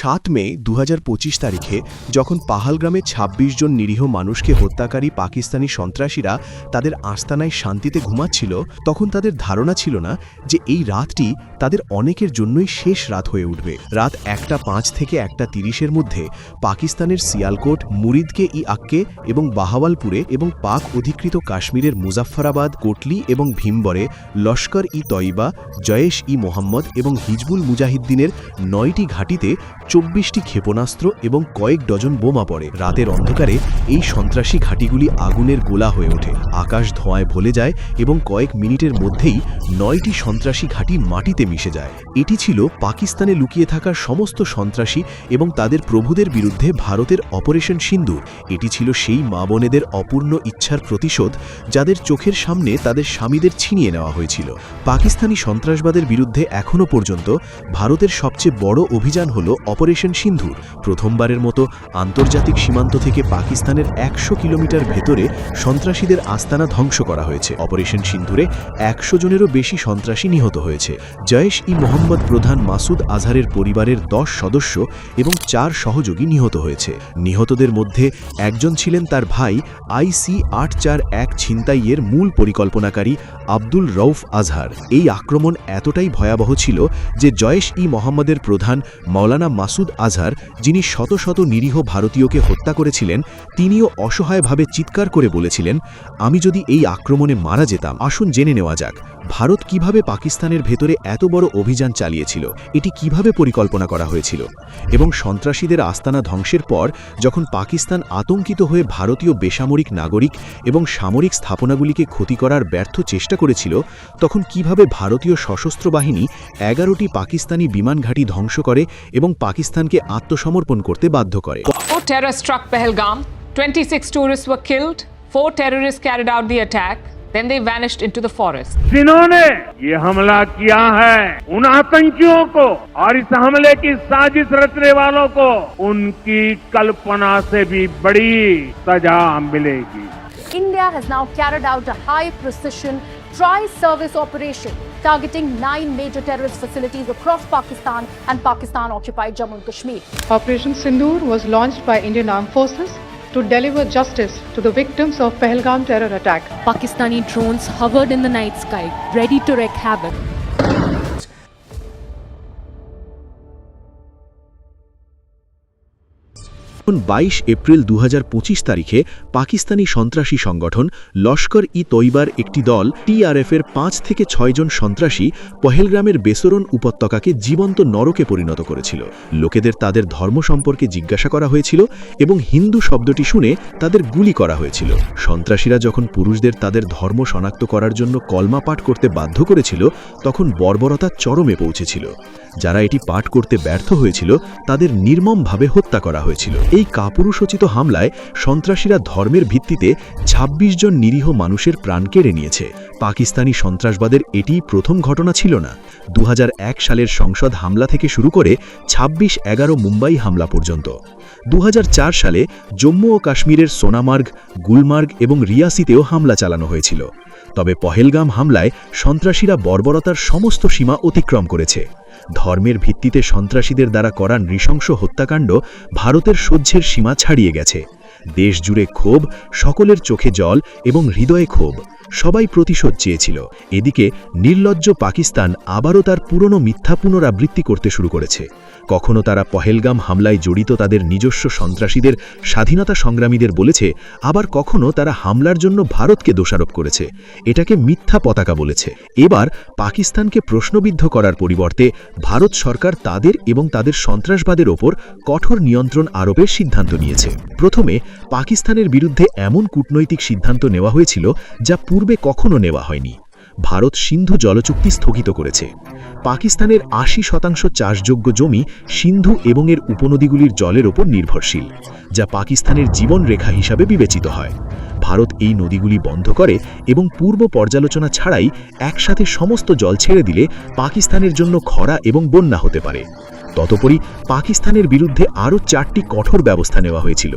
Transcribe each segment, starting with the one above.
7 মে 2025 তারিখে যখন পাহালগ্রামে ২৬ জন নিরীহ মানুষকে হত্যাকারী পাকিস্তানি সন্ত্রাসীরা তাদের আস্তানায় শান্তিতে ঘুমাচ্ছিল, তখন তাদের ধারণা ছিল না যে এই রাতটি তাদের অনেকের জন্যই শেষ রাত হয়ে উঠবে। রাত 1:05 থেকে 1:30-এর মধ্যে পাকিস্তানের সিয়ালকোট, মুরিদকে-ই-আক্কে এবং বাহাওয়ালপুরে এবং পাক অধিকৃত কাশ্মীরের মুজাফফরাবাদ, কোটলি এবং ভীমবরে লস্কর-ই-তয়বা, জয়েশ-ই-মোহাম্মদ এবং হিজবুল মুজাহিদ্দিনের 9টি ঘাঁটিতে 24টি ক্ষেপণাস্ত্র এবং কয়েক ডজন বোমা পড়ে। রাতের অন্ধকারে এই সন্ত্রাসী ঘাঁটিগুলি আগুনের গোলা হয়ে ওঠে, আকাশ ধোঁয়ায় ভরে যায় এবং কয়েক মিনিটের মধ্যেই 9টি সন্ত্রাসী ঘাঁটি মাটিতে মিশে যায়। এটি ছিল পাকিস্তানে লুকিয়ে থাকা সমস্ত সন্ত্রাসী এবং তাদের প্রভুদের বিরুদ্ধে ভারতের অপারেশন সিন্দুর। এটি ছিল সেই মা বোনেদের অপূর্ণ ইচ্ছার প্রতিশোধ যাদের চোখের সামনে তাদের স্বামীদের ছিনিয়ে নেওয়া হয়েছিল। পাকিস্তানি সন্ত্রাসবাদের বিরুদ্ধে এখনও পর্যন্ত ভারতের সবচেয়ে বড় অভিযান হল অপারেশন সিন্ধুর। প্রথমবারের মতো আন্তর্জাতিক সীমান্ত থেকে পাকিস্তানের 100 কিলোমিটার ভেতরে সন্ত্রাসীদের আস্তানা ধ্বংস করা হয়েছে। অপারেশন সিন্ধুরে 100 জনেরও বেশি সন্ত্রাসী নিহত হয়েছে। জয়েশ-ই-মোহাম্মদ প্রধান মাসুদ আজহারের পরিবারের 10 সদস্য এবং 4 সহযোগী নিহত হয়েছে। নিহতদের মধ্যে একজন ছিলেন তার ভাই IC-841 ছিনতাইয়ের মূল পরিকল্পনাকারী আব্দুল রউফ আজহার। এই আক্রমণ এতটাই ভয়াবহ ছিল যে জয়েশ-ই-মোহাম্মদের প্রধান মাওলানা মাসুদ আজহার, যিনি শত শত নিরীহ ভারতীয়কে হত্যা করেছিলেন, তিনিও অসহায়ভাবে চিৎকার করে বলেছিলেন, আমি যদি এই আক্রমণে মারা যেতাম। আসুন জেনে নেওয়া যাক ভারত কিভাবে পাকিস্তানের ভেতরে এত বড় অভিযান চালিয়েছিল, এটি কিভাবে পরিকল্পনা করা হয়েছিল এবং সন্ত্রাসীদের আস্তানা ধ্বংসের পর যখন পাকিস্তান আতঙ্কিত হয়ে ভারতীয় বেসামরিক নাগরিক এবং সামরিক স্থাপনাগুলিকে ক্ষতি করার ব্যর্থ চেষ্টা করেছিল, তখন কিভাবে ভারতীয় সশস্ত্র বাহিনী 11টি পাকিস্তানি বিমান ঘাঁটি ধ্বংস করে এবং পাকিস্তানকে আত্মসমর্পণ করতে বাধ্য করে। Terror struck Pahalgam. 26 tourists were killed. 4 terrorists carried out the attack. Then they vanished into the forest. जिन्होंने ये हमला किया है, उन आतंकियों को और इस हमले की साजिश रचने वालों को उनकी कल्पना से भी बड़ी सजा मिलेगी। India has now carried out a high-precision tri-service operation targeting 9 major terrorist facilities across Pakistan and Pakistan-occupied Jammu and Kashmir. Operation Sindoor was launched by Indian Armed Forces to deliver justice to the victims of Pahalgam terror attack. Pakistani drones hovered in the night sky, ready to wreak havoc. 22 April 2025 তারিখে পাকিস্তানি সন্ত্রাসী সংগঠন লস্কর-ই-তৈবার একটি দল TRF-এর 5 থেকে 6 জন সন্ত্রাসী পহেলগ্রামের বেসরন উপত্যকাকে জীবন্ত নরকে পরিণত করেছিল। লোকেদের তাদের ধর্ম সম্পর্কে জিজ্ঞাসা করা হয়েছিল এবং হিন্দু শব্দটি শুনে তাদের গুলি করা হয়েছিল। সন্ত্রাসীরা যখন পুরুষদের তাদের ধর্ম শনাক্ত করার জন্য কলমা পাঠ করতে বাধ্য করেছিল, তখন বর্বরতা চরমে পৌঁছেছিল। যারা এটি পাঠ করতে ব্যর্থ হয়েছিল তাদের নির্মমভাবে হত্যা করা হয়েছিল। এই কাপুরুষোচিত হামলায় সন্ত্রাসীরা ধর্মের ভিত্তিতে 26 জন নিরীহ মানুষের প্রাণ কেড়ে নিয়েছে। পাকিস্তানি সন্ত্রাসবাদের এটি প্রথম ঘটনা ছিল না। 2001 সালের সংসদ হামলা থেকে শুরু করে 26/11 মুম্বাই হামলা পর্যন্ত। 2004 সালে জম্মু ও কাশ্মীরের সোনামার্গ, গুলমার্গ এবং রিয়াসিতেও হামলা চালানো হয়েছিল। তবে পহেলগাম হামলায় সন্ত্রাসীরা বর্বরতার সমস্ত সীমা অতিক্রম করেছে। ধর্মের ভিত্তিতে সন্ত্রাসীদের দ্বারা করা নৃশংস হত্যাকাণ্ড ভারতের সহ্যের সীমা ছাড়িয়ে গেছে। দেশ জুড়ে ক্ষোভ, সকলের চোখে জল এবং হৃদয়ে ক্ষোভ। সবাই প্রতিশোধ চেয়েছিল। এদিকে নির্লজ্জ পাকিস্তান আবারও তার পুরনো মিথ্যা পুনরাবৃত্তি করতে শুরু করেছে। কখনো তারা পহেলগাম হামলায় জড়িত তাদের নিজস্ব সন্ত্রাসীদের স্বাধীনতা সংগ্রামীদের বলেছে, আবার কখনো তারা হামলার জন্য ভারতকে দোষারোপ করেছে, এটাকে মিথ্যা পতাকা বলেছে। এবার পাকিস্তানকে প্রশ্নবিদ্ধ করার পরিবর্তে ভারত সরকার তাদের এবং তাদের সন্ত্রাসবাদের ওপর কঠোর নিয়ন্ত্রণ আরোপের সিদ্ধান্ত নিয়েছে। প্রথমে পাকিস্তানের বিরুদ্ধে এমন কূটনৈতিক সিদ্ধান্ত নেওয়া হয়েছিল যা পূর্বে কখনো নেওয়া হয়নি। ভারত সিন্ধু জলচুক্তি স্থগিত করেছে। পাকিস্তানের 80% চাষযোগ্য জমি সিন্ধু এবং এর উপনদীগুলির জলের ওপর নির্ভরশীল, যা পাকিস্তানের জীবনরেখা হিসাবে বিবেচিত হয়। ভারত এই নদীগুলি বন্ধ করে এবং পূর্ব পর্যালোচনা ছাড়াই একসাথে সমস্ত জল ছেড়ে দিলে পাকিস্তানের জন্য খরা এবং বন্যা হতে পারে। ততপরই পাকিস্তানের বিরুদ্ধে আরও 4টি কঠোর ব্যবস্থা নেওয়া হয়েছিল,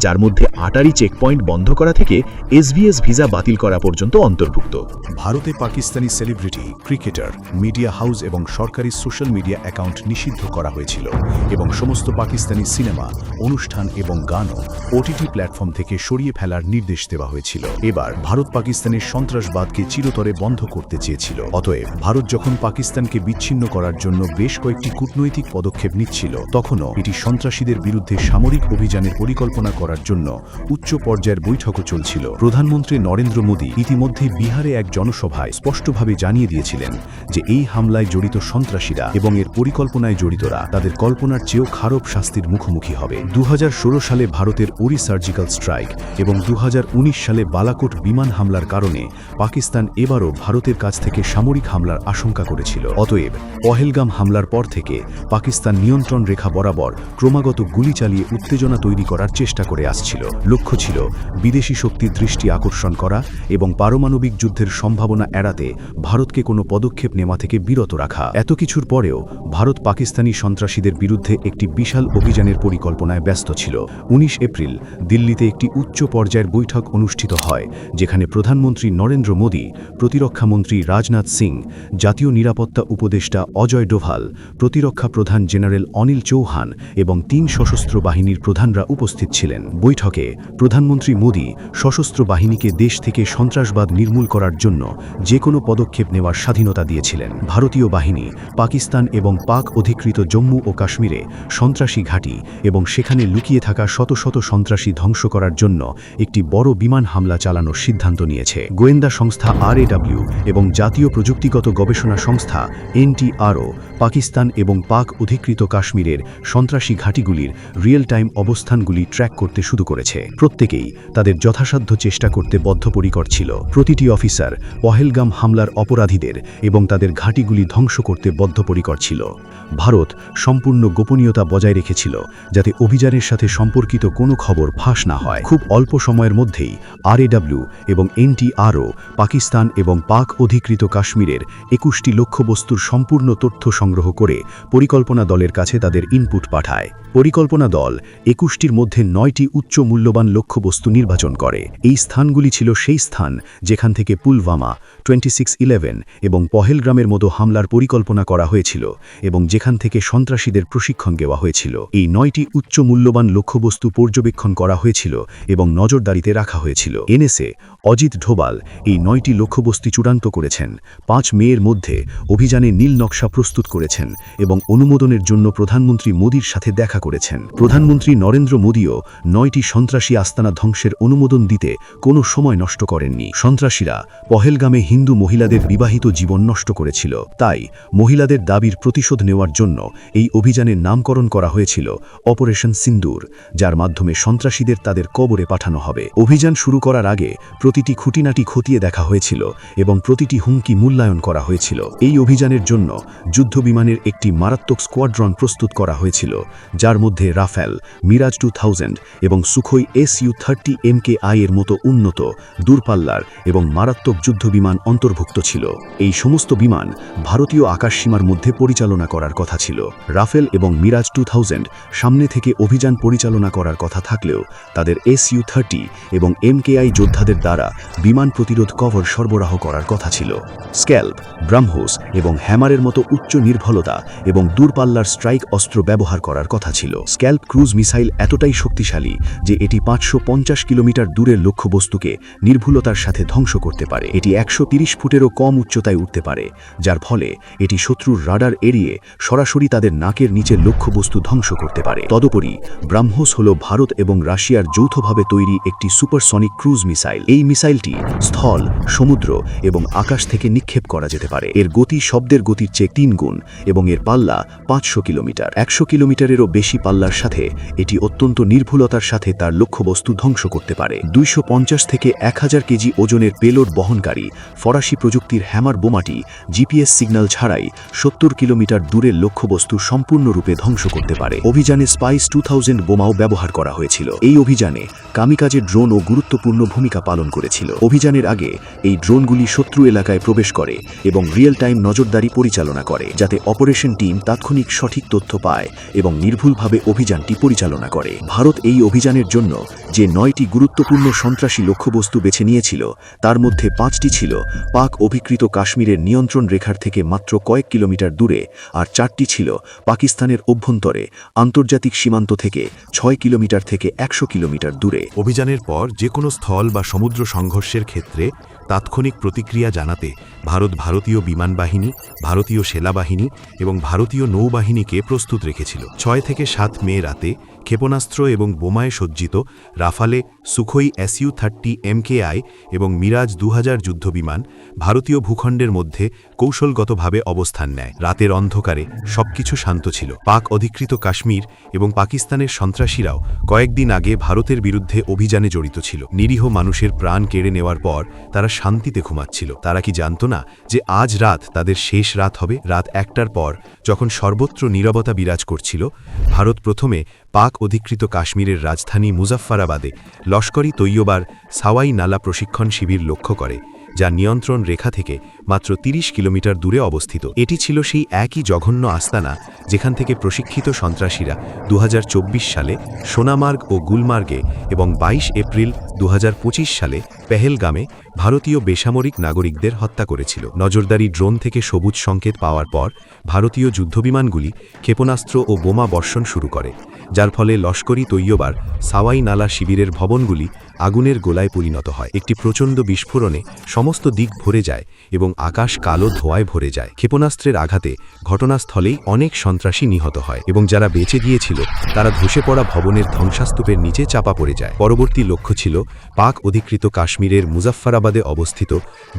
যার মধ্যে আটারি চেকপয়েন্ট বন্ধ করা থেকে এসভিএস ভিসা বাতিল করা পর্যন্ত অন্তর্ভুক্ত। ভারতে Pakistani celebrity, cricketer, media house এবং সরকারি সোশ্যাল মিডিয়া অ্যাকাউন্ট নিষিদ্ধ করা হয়েছিল এবং সমস্ত পাকিস্তানি সিনেমা, অনুষ্ঠান এবং গানও ওটিটি প্ল্যাটফর্ম থেকে সরিয়ে ফেলার নির্দেশ দেওয়া হয়েছিল। এবার ভারত পাকিস্তানের সন্ত্রাসবাদকে চিরতরে বন্ধ করতে চেয়েছিল। অতএব ভারত যখন পাকিস্তানকে বিচ্ছিন্ন করার জন্য বেশ কয়েকটি কূটনৈতিক পদক্ষেপ নিচ্ছিল, তখনও এটি সন্ত্রাসীদের বিরুদ্ধে সামরিক অভিযানের পরিকল্পনা করার জন্য উচ্চ পর্যায়ের বৈঠকও চলছিল। প্রধানমন্ত্রী নরেন্দ্র মোদী ইতিমধ্যে বিহারে এক জনসভায় স্পষ্টভাবে জানিয়ে দিয়েছিলেন যে এই হামলায় জড়িত সন্ত্রাসীরা এবং এর পরিকল্পনায় জড়িতরা তাদের কল্পনার চেয়েও খারাপ শাস্তির মুখোমুখি হবে। 2016 সালে ভারতের উরি সার্জিক্যাল স্ট্রাইক এবং 2019 সালে বালাকোট বিমান হামলার কারণে পাকিস্তান এবারও ভারতের কাছ থেকে সামরিক হামলার আশঙ্কা করেছিল। অতএব পহেলগাম হামলার পর থেকে পাকিস্তান নিয়ন্ত্রণ রেখা বরাবর ক্রমাগত গুলি চালিয়ে উত্তেজনা তৈরি করার চেষ্টা করে আসছিল। লক্ষ্য ছিল বিদেশি শক্তির দৃষ্টি আকর্ষণ করা এবং পারমাণবিক যুদ্ধের সম্ভাবনা এড়াতে ভারতকে কোনো পদক্ষেপ নেওয়া থেকে বিরত রাখা। এত কিছুর পরেও ভারত পাকিস্তানি সন্ত্রাসীদের বিরুদ্ধে একটি বিশাল অভিযানের পরিকল্পনায় ব্যস্ত ছিল। 19 এপ্রিল দিল্লিতে একটি উচ্চ পর্যায়ের বৈঠক অনুষ্ঠিত হয়, যেখানে প্রধানমন্ত্রী নরেন্দ্র মোদী, প্রতিরক্ষামন্ত্রী রাজনাথ সিং, জাতীয় নিরাপত্তা উপদেষ্টা অজয় ডোভাল, প্রতিরক্ষা প্রধান জেনারেল অনিল চৌহান এবং 3 সশস্ত্র বাহিনীর প্রধানরা উপস্থিত ছিলেন। বৈঠকে প্রধানমন্ত্রী মোদী সশস্ত্র বাহিনীকে দেশ থেকে সন্ত্রাসবাদ নির্মূল করার জন্য যে কোনো পদক্ষেপ নেওয়ার স্বাধীনতা দিয়েছিলেন। ভারতীয় বাহিনী পাকিস্তান এবং পাক অধিকৃত জম্মু ও কাশ্মীরে সন্ত্রাসী ঘাঁটি এবং সেখানে লুকিয়ে থাকা শত শত সন্ত্রাসী ধ্বংস করার জন্য একটি বড় বিমান হামলা চালানোর সিদ্ধান্ত নিয়েছে। গোয়েন্দা সংস্থা RAW এবং জাতীয় প্রযুক্তিগত গবেষণা সংস্থা NTRO পাকিস্তান এবং পাক অধিকৃত কাশ্মীরের সন্ত্রাসী ঘাঁটিগুলির রিয়েল টাইম অবস্থানগুলি ট্র্যাক করতে শুরু করেছে। প্রত্যেকেই তাদের যথাসাধ্য চেষ্টা করতে বদ্ধপরিকর ছিল। প্রতিটি অফিসার পহেলগাম হামলার অপরাধীদের এবং তাদের ঘাঁটিগুলি ধ্বংস করতে বদ্ধপরিকর ছিল। ভারত সম্পূর্ণ গোপনীয়তা বজায় রেখেছিল যাতে অভিযানের সাথে সম্পর্কিত কোনো খবর ফাঁস না হয়। খুব অল্প সময়ের মধ্যেই RAW এবং NTRO পাকিস্তান এবং পাক অধিকৃত কাশ্মীরের 21টি লক্ষ্যবস্তুর সম্পূর্ণ তথ্য সংগ্রহ করে পরিকল্পনা দলের কাছে তাদের ইনপুট পাঠায়। পরিকল্পনা দল 21টির মধ্যে 9টি উচ্চ মূল্যবান লক্ষ্যবস্তু নির্বাচন করে। এই স্থানগুলি ছিল সেই স্থান যেখান থেকে পুলওয়ামা, 26/11 এবং পহেলগ্রামের মতো হামলার পরিকল্পনা করা হয়েছিল এবং যেখান থেকে সন্ত্রাসীদের প্রশিক্ষণ দেওয়া হয়েছিল। এই 9টি উচ্চ মূল্যবান লক্ষ্যবস্তু পর্যবেক্ষণ করা হয়েছিল এবং নজরদারিতে রাখা হয়েছিল। NSA অজিত ডোভাল এই 9টি লক্ষ্যবস্তু চূড়ান্ত করেছেন। 5 মের মধ্যে অভিযানে নীল নকশা প্রস্তুত করেছেন এবং অনুমোদনের জন্য প্রধানমন্ত্রী মোদীর সাথে দেখা করেছেন। প্রধানমন্ত্রী নরেন্দ্র মোদীও 9টি সন্ত্রাসী আস্তানা ধ্বংসের অনুমোদন দিতে কোনো সময় নষ্ট করেননি। সন্ত্রাসীরা পহেলগামে হিন্দু মহিলাদের বিবাহিত জীবন নষ্ট করেছিল, তাই মহিলাদের দাবির প্রতিশোধ নেওয়ার জন্য এই অভিযানের নামকরণ করা হয়েছিল অপারেশন সিন্দুর, যার মাধ্যমে সন্ত্রাসীদের তাদের কবরে পাঠানো হবে। অভিযান শুরু করার আগে প্রতিটি খুঁটিনাটি খতিয়ে দেখা হয়েছিল এবং প্রতিটি হুমকি মূল্যায়ন করা হয়েছিল। এই অভিযানের জন্য যুদ্ধবিমানের একটি মারাত্মক স্কোয়াড্রন প্রস্তুত করা হয়েছিল, যার মধ্যে রাফেল, মিরাজ 2000 এবং সুখোই Su-30 MKI এর মতো উন্নত, দূরপাল্লার এবং মারাত্মক যুদ্ধবিমান অন্তর্ভুক্ত ছিল। এই সমস্ত বিমান ভারতীয় আকাশসীমার মধ্যে পরিচালনা করার কথা ছিল। রাফেল এবং মিরাজ 2000 সামনে থেকে অভিযান পরিচালনা করার কথা থাকলেও তাদের Su-30 এবং MKI যোদ্ধাদের দ্বারা বিমান প্রতিরোধ কভার সরবরাহ করার কথা ছিল। স্ক্যাল্প, ব্রাহ্মোস এবং হ্যামারের মতো উচ্চ নির্ভুলতা এবং দূরপাল্লার স্ট্রাইক অস্ত্র ব্যবহার করার কথা ছিল। স্ক্যাল্প ক্রুজ মিসাইল এতটাই শক্তিশালী যে এটি 550 কিলোমিটার দূরের লক্ষ্যবস্তুকে নির্ভুলতার সাথে ধ্বংস করতে পারে। এটি 130 ফুটেরও কম উচ্চতায় উঠতে পারে, যার ফলে এটি শত্রুর রাডার এড়িয়ে সরাসরি তাদের নাকের নিচে লক্ষ্যবস্তু ধ্বংস করতে পারে। তদুপরি ব্রাহ্মোস হল ভারত এবং রাশিয়ার যৌথভাবে তৈরি একটি সুপারসনিক ক্রুজ মিসাইল। এই মিসাইলটি স্থল, সমুদ্র এবং আকাশ থেকে নিক্ষেপ করা যেতে পারে। এর গতি শব্দের গতির চেয়ে 3 গুণ এবং এর পাল্লা 500 কিলোমিটার। 100 কিলোমিটারেরও বেশি পাল্লার সাথে এটি অত্যন্ত নির্ভুলতার সাথে তার লক্ষ্যবস্তু ধ্বংস করতে পারে। 250 থেকে 1000 কেজি ওজনের পেলোড বহনকারী ফরাসি প্রযুক্তির হ্যামার বোমাটি GPS সিগন্যাল ছাড়াই 70 কিলোমিটার দূরের লক্ষ্যবস্তু সম্পূর্ণরূপে ধ্বংস করতে পারে। অভিযানে স্পাইস 2000 বোমাও ব্যবহার করা হয়েছিল। এই অভিযানে কামিকাজে ড্রোনও গুরুত্বপূর্ণ ভূমিকা পালন করেছিল। অভিযানের আগে এই ড্রোনগুলি শত্রু এলাকায় প্রবেশ করে এবং রিয়েল টাইম নজরদারি পরিচালনা করে, যাতে অপারেশন টিম তাৎক্ষণিক সৈনিক সঠিক তথ্য পায় এবং নির্ভুলভাবে অভিযানটি পরিচালনা করে। ভারত এই অভিযানের জন্য যে 9টি গুরুত্বপূর্ণ সন্ত্রাসী লক্ষ্যবস্তু বেছে নিয়েছিল তার মধ্যে 5টি ছিল পাক অধিকৃত কাশ্মীরের নিয়ন্ত্রণ রেখার থেকে মাত্র কয়েক কিলোমিটার দূরে, আর 4টি ছিল পাকিস্তানের অভ্যন্তরে আন্তর্জাতিক সীমান্ত থেকে 6 কিলোমিটার থেকে 100 কিলোমিটার দূরে। অভিযানের পর যে কোনো স্থল বা সমুদ্র সংঘর্ষের ক্ষেত্রে তাৎক্ষণিক প্রতিক্রিয়া জানাতে ভারতীয় বিমান বাহিনী, ভারতীয় সেনাবাহিনী এবং ভারতীয় নৌবাহিনীকে প্রস্তুত রেখেছিল। 6 থেকে 7 মে রাতে ক্ষেপণাস্ত্র এবং বোমায় সজ্জিত রাফালে, সুখোই Su-30 MKI এবং মিরাজ 2000 যুদ্ধবিমান ভারতীয় ভূখণ্ডের মধ্যে কৌশলগতভাবে অবস্থান নেয়। রাতের অন্ধকারে সবকিছু শান্ত ছিল। পাক অধিকৃত কাশ্মীর এবং পাকিস্তানের সন্ত্রাসীরাও কয়েকদিন আগে ভারতের বিরুদ্ধে অভিযানে জড়িত ছিল। নিরীহ মানুষের প্রাণ কেড়ে নেওয়ার পর তারা শান্তিতে ঘুমাচ্ছিল। তারা কি জানত না যে আজ রাত তাদের শেষ রাত হবে? রাত 1টার পর যখন সর্বত্র নীরবতা বিরাজ করছিল, ভারত প্রথমে পাক অধিকৃত কাশ্মীরের রাজধানী মুজাফফরাবাদে লস্করি তৈয়বার সাওয়াই নালা প্রশিক্ষণ শিবির লক্ষ্য করে, যা নিয়ন্ত্রণ রেখা থেকে মাত্র 30 কিলোমিটার দূরে অবস্থিত। এটি ছিল সেই একই জঘন্য আস্তানা যেখান থেকে প্রশিক্ষিত সন্ত্রাসীরা 2024 সালে সোনামার্গ ও গুলমার্গে এবং 22 এপ্রিল 2025 সালে পেহেলগামে ভারতীয় বেসামরিক নাগরিকদের হত্যা করেছিল। নজরদারি ড্রোন থেকে সবুজ সংকেত পাওয়ার পর ভারতীয় যুদ্ধবিমানগুলি ক্ষেপণাস্ত্র ও বোমা বর্ষণ শুরু করে, যার ফলে লস্করি তৈয়বার সাওয়াই নালা শিবিরের ভবনগুলি আগুনের গোলায় পরিণত হয়। একটি প্রচণ্ড বিস্ফোরণে সমস্ত দিক ভরে যায় এবং আকাশ কালো ধোঁয়ায় ভরে যায়। ক্ষেপণাস্ত্রের আঘাতে ঘটনাস্থলেই অনেক সন্ত্রাসী নিহত হয় এবং যারা বেঁচে গিয়েছিল তারা ধসে পড়া ভবনের ধ্বংসাস্তূপের নিচে চাপা পড়ে যায়। পরবর্তী লক্ষ্য ছিল পাক অধিকৃত কাশ্মীরের মুজাফফরাবাদে অবস্থিত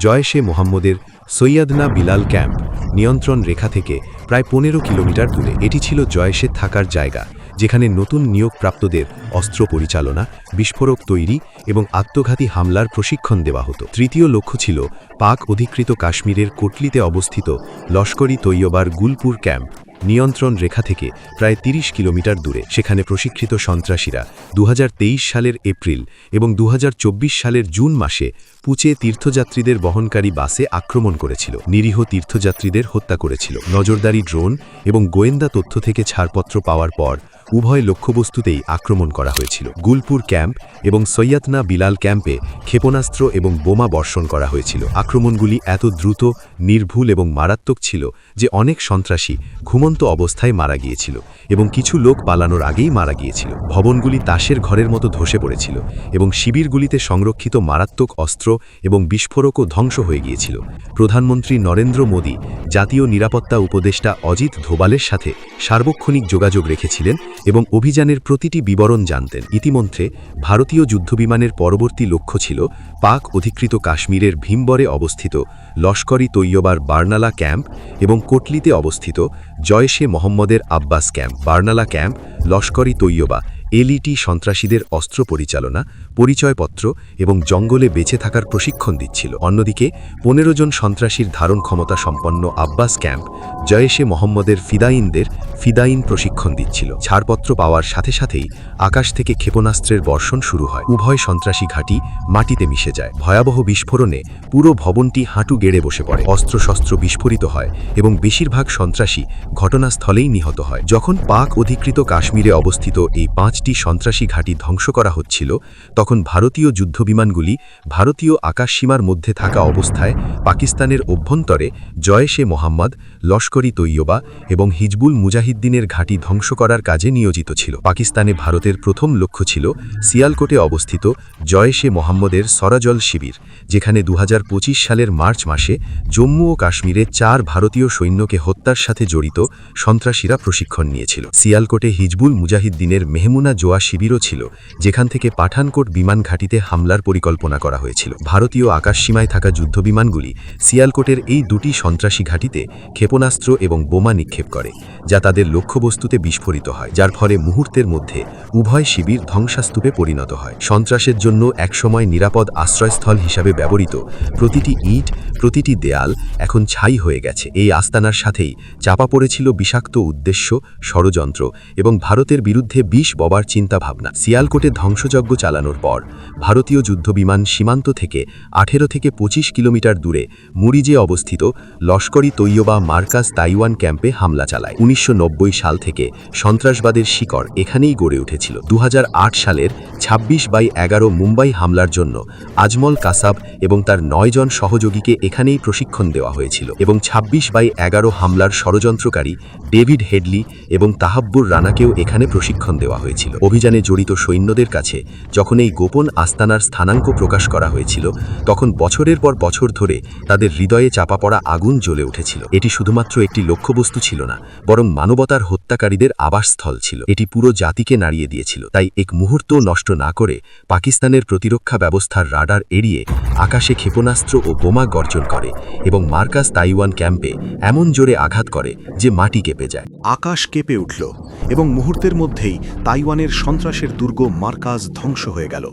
জয়েশে মোহাম্মদের সৈয়দনা বিলাল ক্যাম্প, নিয়ন্ত্রণ রেখা থেকে প্রায় 15 কিলোমিটার দূরে। এটি ছিল জয়েশে থাকার জায়গা, যেখানে নতুন নিয়োগপ্রাপ্তদের অস্ত্র পরিচালনা, বিস্ফোরক তৈরি এবং আত্মঘাতী হামলার প্রশিক্ষণ দেওয়া হতো। তৃতীয় লক্ষ্য ছিল পাক অধিকৃত কাশ্মীরের কোটলিতে অবস্থিত লস্করি তৈয়বার গুলপুর ক্যাম্প, নিয়ন্ত্রণ রেখা থেকে প্রায় 30 কিলোমিটার দূরে। সেখানে প্রশিক্ষিত সন্ত্রাসীরা 2023 সালের এপ্রিল এবং 2024 সালের জুন মাসে পুচে তীর্থযাত্রীদের বহনকারী বাসে আক্রমণ করেছিল, নিরীহ তীর্থযাত্রীদের হত্যা করেছিল। নজরদারি ড্রোন এবং গোয়েন্দা তথ্য থেকে ছাড়পত্র পাওয়ার পর উভয় লক্ষ্যবস্তুতেই আক্রমণ করা হয়েছিল। গুলপুর ক্যাম্প এবং সৈয়দনা বিলাল ক্যাম্পে ক্ষেপণাস্ত্র এবং বোমা বর্ষণ করা হয়েছিল। আক্রমণগুলি এত দ্রুত, নির্ভুল এবং মারাত্মক ছিল যে অনেক সন্ত্রাসী ঘুমন্ত অবস্থায় মারা গিয়েছিল এবং কিছু লোক পালানোর আগেই মারা গিয়েছিল। ভবনগুলি তাসের ঘরের মতো ধসে পড়েছিল এবং শিবিরগুলিতে সংরক্ষিত মারাত্মক অস্ত্র এবং বিস্ফোরকও ধ্বংস হয়ে গিয়েছিল। প্রধানমন্ত্রী নরেন্দ্র মোদী জাতীয় নিরাপত্তা উপদেষ্টা অজিত ধোবালের সাথে সার্বক্ষণিক যোগাযোগ রেখেছিলেন এবং অভিযানের প্রতিটি বিবরণ জানতেন। ইতিমধ্যে ভারতীয় যুদ্ধবিমানের পরবর্তী লক্ষ্য ছিল পাক অধিকৃত কাশ্মীরের ভীমবরে অবস্থিত লস্করি তৈয়বার বার্নালা ক্যাম্প এবং কোটলিতে অবস্থিত জয়েশে মোহাম্মদের আব্বাস ক্যাম্প। বার্নালা ক্যাম্প লস্করি তৈয়বা এলইটি সন্ত্রাসীদের অস্ত্র পরিচালনা, পরিচয়পত্র এবং জঙ্গলে বেঁচে থাকার প্রশিক্ষণ দিচ্ছিল। অন্যদিকে 15 জন সন্ত্রাসীর ধারণ ক্ষমতা সম্পন্ন আব্বাস ক্যাম্প জয়েশে মোহাম্মদের ফিদাইন প্রশিক্ষণ দিচ্ছিল। ছাড়পত্র পাওয়ার সাথে সাথেই আকাশ থেকে ক্ষেপণাস্ত্রের বর্ষণ শুরু হয়। উভয় সন্ত্রাসী ঘাঁটি মাটিতে মিশে যায়। ভয়াবহ বিস্ফোরণে পুরো ভবনটি হাঁটু গেড়ে বসে পড়ে। অস্ত্রশস্ত্র বিস্ফোরিত হয় এবং বেশিরভাগ সন্ত্রাসী ঘটনাস্থলেই নিহত হয়। যখন পাক অধিকৃত কাশ্মীরে অবস্থিত এই 5টি সন্ত্রাসী ঘাঁটি ধ্বংস করা হচ্ছিল, তখন ভারতীয় যুদ্ধবিমানগুলি ভারতীয় আকাশসীমার মধ্যে থাকা অবস্থায় পাকিস্তানের অভ্যন্তরে জয়েশে মোহাম্মদ, লস্করি তৈয়বা এবং হিজবুল মুজাহিদ্দিনের ঘাঁটি ধ্বংস করার কাজে নিয়োজিত ছিল। পাকিস্তানে ভারতের প্রথম লক্ষ্য ছিল সিয়ালকোটে অবস্থিত জয়েশে মোহাম্মদের সরাজল শিবির, যেখানে 2025 সালের মার্চ মাসে জম্মু ও কাশ্মীরে 4 ভারতীয় সৈন্যকে হত্যার সাথে জড়িত সন্ত্রাসীরা প্রশিক্ষণ নিয়েছিল। সিয়ালকোটে হিজবুল মুজাহিদ্দিনের মেহমুনা জোয়া শিবিরও ছিল, যেখান থেকে পাঠানকোট বিমান ঘাঁটিতে হামলার পরিকল্পনা করা হয়েছিল। ভারতীয় আকাশসীমায় থাকা যুদ্ধবিমানগুলি সিয়ালকোটের এই 2টি সন্ত্রাসী ঘাঁটিতে ক্ষেপণাস্ত্র এবং বোমা নিক্ষেপ করে, যা তাদের লক্ষ্যবস্তুতে বিস্ফোরিত হয়, যার ফলে মুহূর্তের মধ্যে উভয় শিবির ধ্বংসাস্তূপে পরিণত হয়। সন্ত্রাসের জন্য একসময় নিরাপদ আশ্রয়স্থল হিসাবে ব্যবহৃত প্রতিটি ইট, প্রতিটি দেয়াল এখন ছাই হয়ে গেছে। এই আস্তানার সাথেই চাপা পড়েছিল বিষাক্ত উদ্দেশ্য, ষড়যন্ত্র এবং ভারতের বিরুদ্ধে বিষ ববা হবার চিন্তাভাবনা। সিয়ালকোটে ধ্বংসযজ্ঞ চালানোর পর ভারতীয় যুদ্ধবিমান সীমান্ত থেকে 18 থেকে 25 কিলোমিটার দূরে মুরিজে অবস্থিত লস্করি তৈয়বা মার্কাজ তাইওয়ান ক্যাম্পে হামলা চালায়। 1990 সাল থেকে সন্ত্রাসবাদের শিকড় এখানেই গড়ে উঠেছিল। 2008 সালের 26/11 মুম্বাই হামলার জন্য আজমল কাসাব এবং তার 9 জন সহযোগীকে এখানেই প্রশিক্ষণ দেওয়া হয়েছিল এবং 26/11 হামলার ষড়যন্ত্রকারী ডেভিড হেডলি এবং তাহাব্বুর রানাকেও এখানে প্রশিক্ষণ দেওয়া হয়েছিল। অভিযানে জড়িত সৈন্যদের কাছে যখন এই গোপন আস্তানার স্থানাঙ্ক প্রকাশ করা হয়েছিল, তখন বছরের পর বছর ধরে তাদের হৃদয়ে চাপা পড়া আগুন জ্বলে উঠেছিল। এটি শুধুমাত্র একটি লক্ষ্যবস্তু ছিল না, বরং মানবতার হত্যাকারীদের আবাসস্থল ছিল। এটি পুরো জাতিকে নাড়িয়ে দিয়েছিল। তাই এক মুহূর্ত নষ্ট না করে পাকিস্তানের প্রতিরক্ষা ব্যবস্থার রাডার এড়িয়ে আকাশে ক্ষেপণাস্ত্র ও বোমা গর্জন করে এবং মার্কাজ তাইওয়ান ক্যাম্পে এমন জোরে আঘাত করে যে মাটি কেঁপে যায়। আকাশ কেঁপে উঠল এবং মুহূর্তের মধ্যেই তাইওয়ানের সন্ত্রাসের দুর্গ মার্কাজ ধ্বংস হয়ে গেল।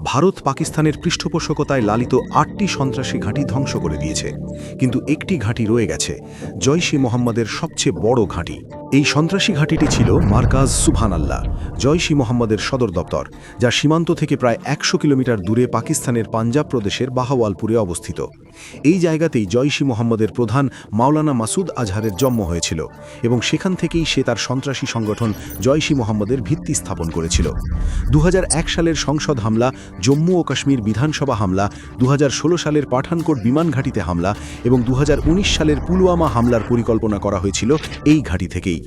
ভারত পাকিস্তানের পৃষ্ঠপোষকতায় লালিত 8টি সন্ত্রাসী ঘাঁটি ধ্বংস করে দিয়েছে, কিন্তু একটি ঘাঁটি রয়ে গেছে, জৈশ-ই মোহাম্মদের সবচেয়ে বড় ঘাঁটি। এই সন্ত্রাসী ঘাঁটিটি ছিল মার্কাজ সুবহানাল্লাহ, জৈশ-ই মোহাম্মদের সদর দপ্তর, যা সীমান্ত থেকে প্রায় 100 কিলোমিটার দূরে পাকিস্তানের পাঞ্জাব প্রদেশের বাহাওয়ালপুরে অবস্থিত। এই জায়গাতেই জৈশ-ই মোহাম্মদের প্রধান মাওলানা মাসুদ আজহারের জন্ম হয়েছিল এবং সেখান থেকেই সে তার সন্ত্রাসী সংগঠন জৈশ-ই মোহাম্মদের ভিত্তি স্থাপন করেছিল। 2001 সালের সংসদ হামলা, জম্মু ও কাশ্মীর বিধানসভা হামলা, 2016 সালের পাঠানকোট বিমান ঘাঁটিতে হামলা এবং 2019 সালের পুলওয়ামা হামলার পরিকল্পনা করা হয়েছিল এই ঘাঁটি থেকেই।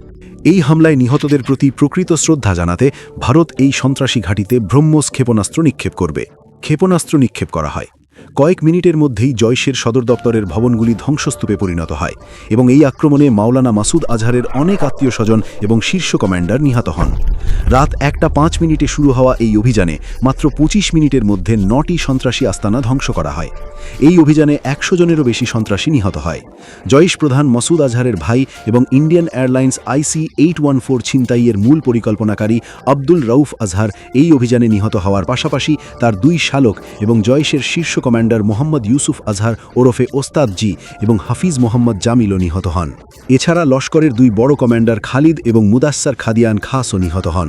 এই হামলায় নিহতদের প্রতি প্রকৃত শ্রদ্ধা জানাতে ভারত এই সন্ত্রাসী ঘাঁটিতে ব্রহ্মোস ক্ষেপণাস্ত্র নিক্ষেপ করবে। ক্ষেপণাস্ত্র নিক্ষেপ করা হয়। কয়েক মিনিটের মধ্যেই জৈশের সদর দপ্তরের ভবনগুলি ধ্বংসস্তূপে পরিণত হয় এবং এই আক্রমণে মাওলানা মাসুদ আজহারের অনেক আত্মীয় স্বজন এবং শীর্ষ কমান্ডার নিহত হন। রাত 1:05 শুরু হওয়া এই অভিযানে মাত্র 25 মিনিটের মধ্যে 9টি সন্ত্রাসী আস্তানা ধ্বংস করা হয়। এই অভিযানে 100 জনেরও বেশি সন্ত্রাসী নিহত হয়। জৈশ প্রধান মাসুদ আজহারের ভাই এবং ইন্ডিয়ান এয়ারলাইন্স IC-814 ছিনতাইয়ের মূল পরিকল্পনাকারী আব্দুল রউফ আজহার এই অভিযানে নিহত হওয়ার পাশাপাশি তার 2 শালক এবং জৈশের শীর্ষ কমান্ডার মোহাম্মদ ইউসুফ আজহার ওরফে ওস্তাদ জি এবং হাফিজ মোহাম্মদ জামিলও নিহত হন। এছাড়া লস্করের 2 বড় কমান্ডার খালিদ এবং মুদাস্সার খাদিয়ান খাসও নিহত হন।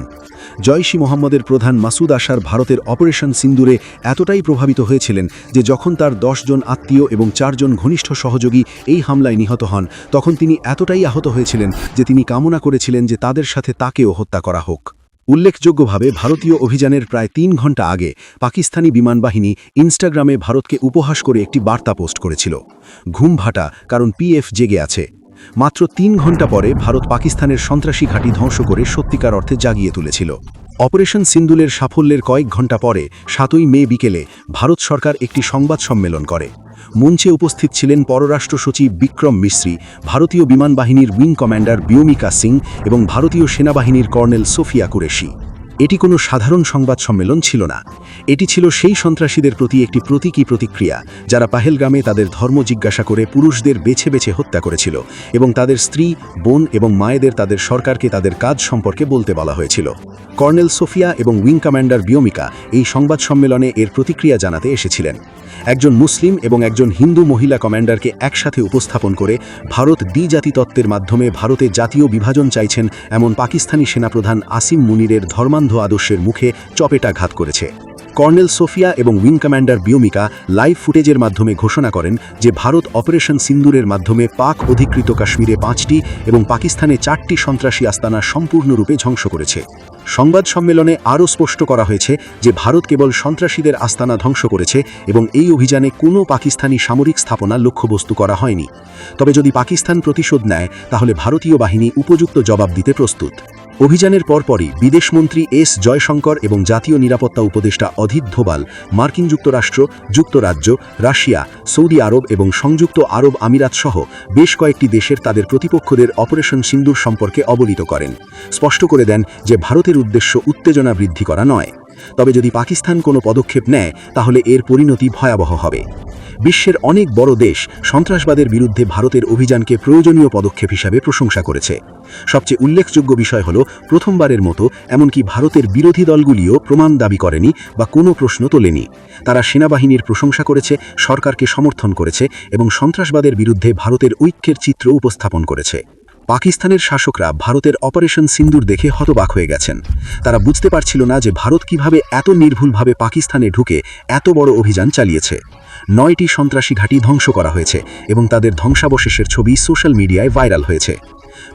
জৈশ-ই মোহাম্মদের প্রধান মাসুদ আশার ভারতের অপারেশন সিন্দুরে এতটাই প্রভাবিত হয়েছিলেন যে যখন তার 10 জন আত্মীয় এবং 4 জন ঘনিষ্ঠ সহযোগী এই হামলায় নিহত হন, তখন তিনি এতটাই আহত হয়েছিলেন যে তিনি কামনা করেছিলেন যে তাদের সাথে তাকেও হত্যা করা হোক। উল্লেখযোগ্যভাবে ভারতীয় অভিযানের প্রায় 3 ঘণ্টা আগে পাকিস্তানি বিমান বাহিনী ইনস্টাগ্রামে ভারতকে উপহাস করে একটি বার্তা পোস্ট করেছিল, ঘুম ভাটা, কারণ PF জেগে আছে। মাত্র 3 ঘণ্টা পরে ভারত পাকিস্তানের সন্ত্রাসী ঘাঁটি ধ্বংস করে সত্যিকার অর্থে জাগিয়ে তুলেছিল। অপারেশন সিন্দুরের সাফল্যের কয়েক ঘণ্টা পরে 7ই মে বিকেলে ভারত সরকার একটি সংবাদ সম্মেলন করে। মঞ্চে উপস্থিত ছিলেন পররাষ্ট্র সচিব বিক্রম মিশ্রি, ভারতীয় বিমান বাহিনীর উইং কমান্ডার বিওমিকা সিং এবং ভারতীয় সেনাবাহিনীর কর্নেল সোফিয়া কুরেশি। এটি কোনো সাধারণ সংবাদ সম্মেলন ছিল না, এটি ছিল সেই সন্ত্রাসীদের প্রতি একটি প্রতীকী প্রতিক্রিয়া যারা পাহেলগামে তাদের ধর্ম জিজ্ঞাসা করে পুরুষদের বেছে বেছে হত্যা করেছিল এবং তাদের স্ত্রী, বোন এবং মায়েদের তাদের সরকারকে তাদের কাজ সম্পর্কে বলতে বলা হয়েছিল। কর্নেল সোফিয়া এবং উইং কমান্ডার বিওমিকা এই সংবাদ সম্মেলনে এর প্রতিক্রিয়া জানাতে এসেছিলেন। একজন মুসলিম এবং একজন হিন্দু মহিলা কমান্ডারকে একসাথে উপস্থাপন করে ভারত দ্বিজাতি তত্ত্বের মাধ্যমে ভারতে জাতীয় বিভাজন চাইছেন এমন পাকিস্তানি সেনাপ্রধান আসিম মুনিরের ধর্মান্ধ আদর্শের মুখে চপেটাঘাত করেছে। কর্নেল সোফিয়া এবং উইং কমান্ডার বিওমিকা লাইভ ফুটেজের মাধ্যমে ঘোষণা করেন যে ভারত অপারেশন সিন্দুরের মাধ্যমে পাক অধিকৃত কাশ্মীরে 5টি এবং পাকিস্তানে 4টি সন্ত্রাসী আস্তানা সম্পূর্ণরূপে ধ্বংস করেছে। সংবাদ সম্মেলনে আরও স্পষ্ট করা হয়েছে যে ভারত কেবল সন্ত্রাসীদের আস্তানা ধ্বংস করেছে এবং এই অভিযানে কোনো পাকিস্তানি সামরিক স্থাপনা লক্ষ্যবস্তু করা হয়নি। তবে যদি পাকিস্তান প্রতিশোধ নেয় তাহলে ভারতীয় বাহিনী উপযুক্ত জবাব দিতে প্রস্তুত। অভিযানের পরপরই বিদেশমন্ত্রী এস জয়শঙ্কর এবং জাতীয় নিরাপত্তা উপদেষ্টা অজিত দোভাল মার্কিন যুক্তরাষ্ট্র, যুক্তরাজ্য, রাশিয়া, সৌদি আরব এবং সংযুক্ত আরব আমিরাত সহ বেশ কয়েকটি দেশের তাদের প্রতিপক্ষদের অপারেশন সিন্দুর সম্পর্কে অবহিত করেন, স্পষ্ট করে দেন যে ভারতের উদ্দেশ্য উত্তেজনা বৃদ্ধি করা নয়। তবে যদি পাকিস্তান কোনো পদক্ষেপ নেয় তাহলে এর পরিণতি ভয়াবহ হবে। বিশ্বের অনেক বড় দেশ সন্ত্রাসবাদের বিরুদ্ধে ভারতের অভিযানকে প্রয়োজনীয় পদক্ষেপ হিসাবে প্রশংসা করেছে। সবচেয়ে উল্লেখযোগ্য বিষয় হল প্রথমবারের মতো এমনকি ভারতের বিরোধী দলগুলিও প্রমাণ দাবি করেনি বা কোনো প্রশ্ন তোলেনি। তারা সেনাবাহিনীর প্রশংসা করেছে, সরকারকে সমর্থন করেছে এবং সন্ত্রাসবাদের বিরুদ্ধে ভারতের ঐক্যের চিত্র উপস্থাপন করেছে। পাকিস্তানের শাসকরা ভারতের অপারেশন সিন্দুর দেখে হতবাক হয়ে গেছেন। তারা বুঝতে পারছিল না যে ভারত কিভাবে এত নির্ভুলভাবে পাকিস্তানে ঢুকে এত বড় অভিযান চালিয়েছে। 9টি সন্ত্রাসী ঘাঁটি ধ্বংস করা হয়েছে এবং তাদের ধ্বংসাবশেষের ছবি সোশ্যাল মিডিয়ায় ভাইরাল হয়েছে।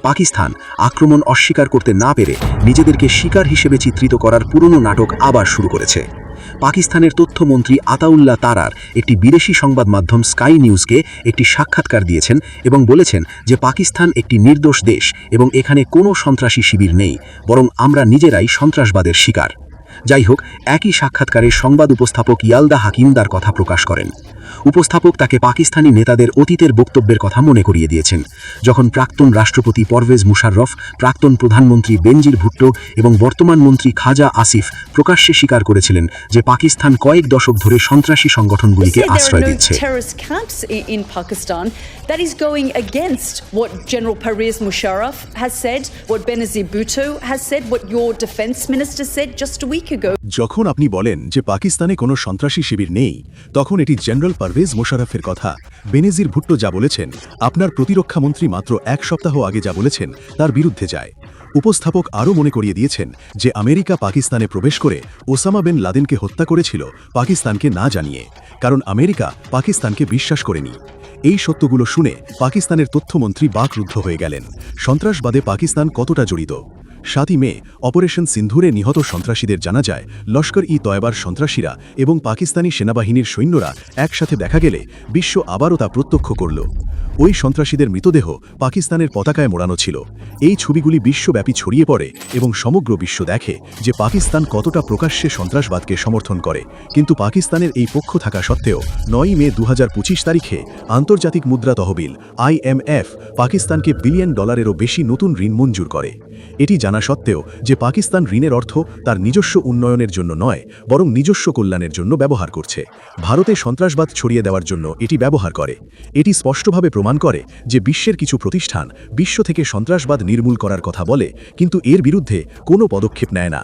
পাকিস্তান আক্রমণ অস্বীকার করতে না পেরে নিজেদেরকে শিকার হিসেবে চিত্রিত করার পুরনো নাটক আবার শুরু করেছে। পাকিস্তানের তথ্যমন্ত্রী আতাউল্লাহ তারার একটি বিদেশি সংবাদ মাধ্যম স্কাই নিউজকে একটি সাক্ষাৎকার দিয়েছেন এবং বলেছেন যে পাকিস্তান একটি নির্দোষ দেশ এবং এখানে কোনো সন্ত্রাসী শিবির নেই, বরং আমরা নিজেরাই সন্ত্রাসবাদের শিকার। যাই হোক, একই সাক্ষাৎকারে সংবাদ উপস্থাপক ইয়ালদা হাকিম তার কথা প্রকাশ করেন। উপস্থাপক তাকে পাকিস্তানি নেতাদের অতীতের বক্তব্যের কথা মনে করিয়ে দিয়েছেন, যখন প্রাক্তন রাষ্ট্রপতি পারভেজ মুশাররফ, প্রাক্তন প্রধানমন্ত্রী বেনজির ভুট্টো এবং বর্তমান মন্ত্রী খাজা আসিফ প্রকাশ্যে স্বীকার করেছিলেন যে পাকিস্তান কয়েক দশক ধরে সন্ত্রাসী সংগঠনগুলিকে আশ্রয় দিচ্ছে। That is going against what General Pervez Musharraf has said, what Benazir Bhutto has said, what your defense minister said just a week ago. যখন আপনি বলেন যে পাকিস্তানে কোনো সন্ত্রাসী শিবির নেই, তখন এটি জেনারেল পারভেজ মোশাররফের কথা। বেনজির ভুট্টো যা বলেছেন, আপনার প্রতিরক্ষা মন্ত্রী মাত্র এক সপ্তাহ আগে যা বলেছেন তার বিরুদ্ধে যায়। উপস্থাপক আরও মনে করিয়ে দিয়েছেন যে আমেরিকা পাকিস্তানে প্রবেশ করে ওসামা বিন লাদেনকে হত্যা করেছিল পাকিস্তানকে না জানিয়ে, কারণ আমেরিকা পাকিস্তানকে বিশ্বাস করেনি। এই সত্যগুলো শুনে পাকিস্তানের তথ্যমন্ত্রী বাকরুদ্ধ হয়ে গেলেন। সন্ত্রাসবাদে পাকিস্তান কতটা জড়িত? 7ই মে অপারেশন সিন্ধুরে নিহত সন্ত্রাসীদের জানা যায় লস্কর-ই তয়বার সন্ত্রাসীরা এবং পাকিস্তানি সেনাবাহিনীর সৈন্যরা একসাথে দেখা গেলে বিশ্ব আবারও তা প্রত্যক্ষ করল। ওই সন্ত্রাসীদের মৃতদেহ পাকিস্তানের পতাকায় মোড়ানো ছিল। এই ছবিগুলি বিশ্বব্যাপী ছড়িয়ে পড়ে এবং সমগ্র বিশ্ব দেখে যে পাকিস্তান কতটা প্রকাশ্যে সন্ত্রাসবাদকে সমর্থন করে। কিন্তু পাকিস্তানের এই পক্ষ থাকা সত্ত্বেও 9ই মে 2025 তারিখে আন্তর্জাতিক মুদ্রা তহবিল IMF পাকিস্তানকে বিলিয়ন ডলারেরও বেশি নতুন ঋণ মঞ্জুর করে। এটি জানা সত্ত্বেও যে পাকিস্তান ঋণের অর্থ তার নিজস্ব উন্নয়নের জন্য নয়, বরং নিজস্ব কল্যাণের জন্য ব্যবহার করছে। ভারতে সন্ত্রাসবাদ ছড়িয়ে দেওয়ার জন্য এটি ব্যবহার করে। এটি স্পষ্টভাবে প্রমাণ করে যে বিশ্বের কিছু প্রতিষ্ঠান বিশ্ব থেকে সন্ত্রাসবাদ নির্মূল করার কথা বলে, কিন্তু এর বিরুদ্ধে কোনো পদক্ষেপ নেয় না।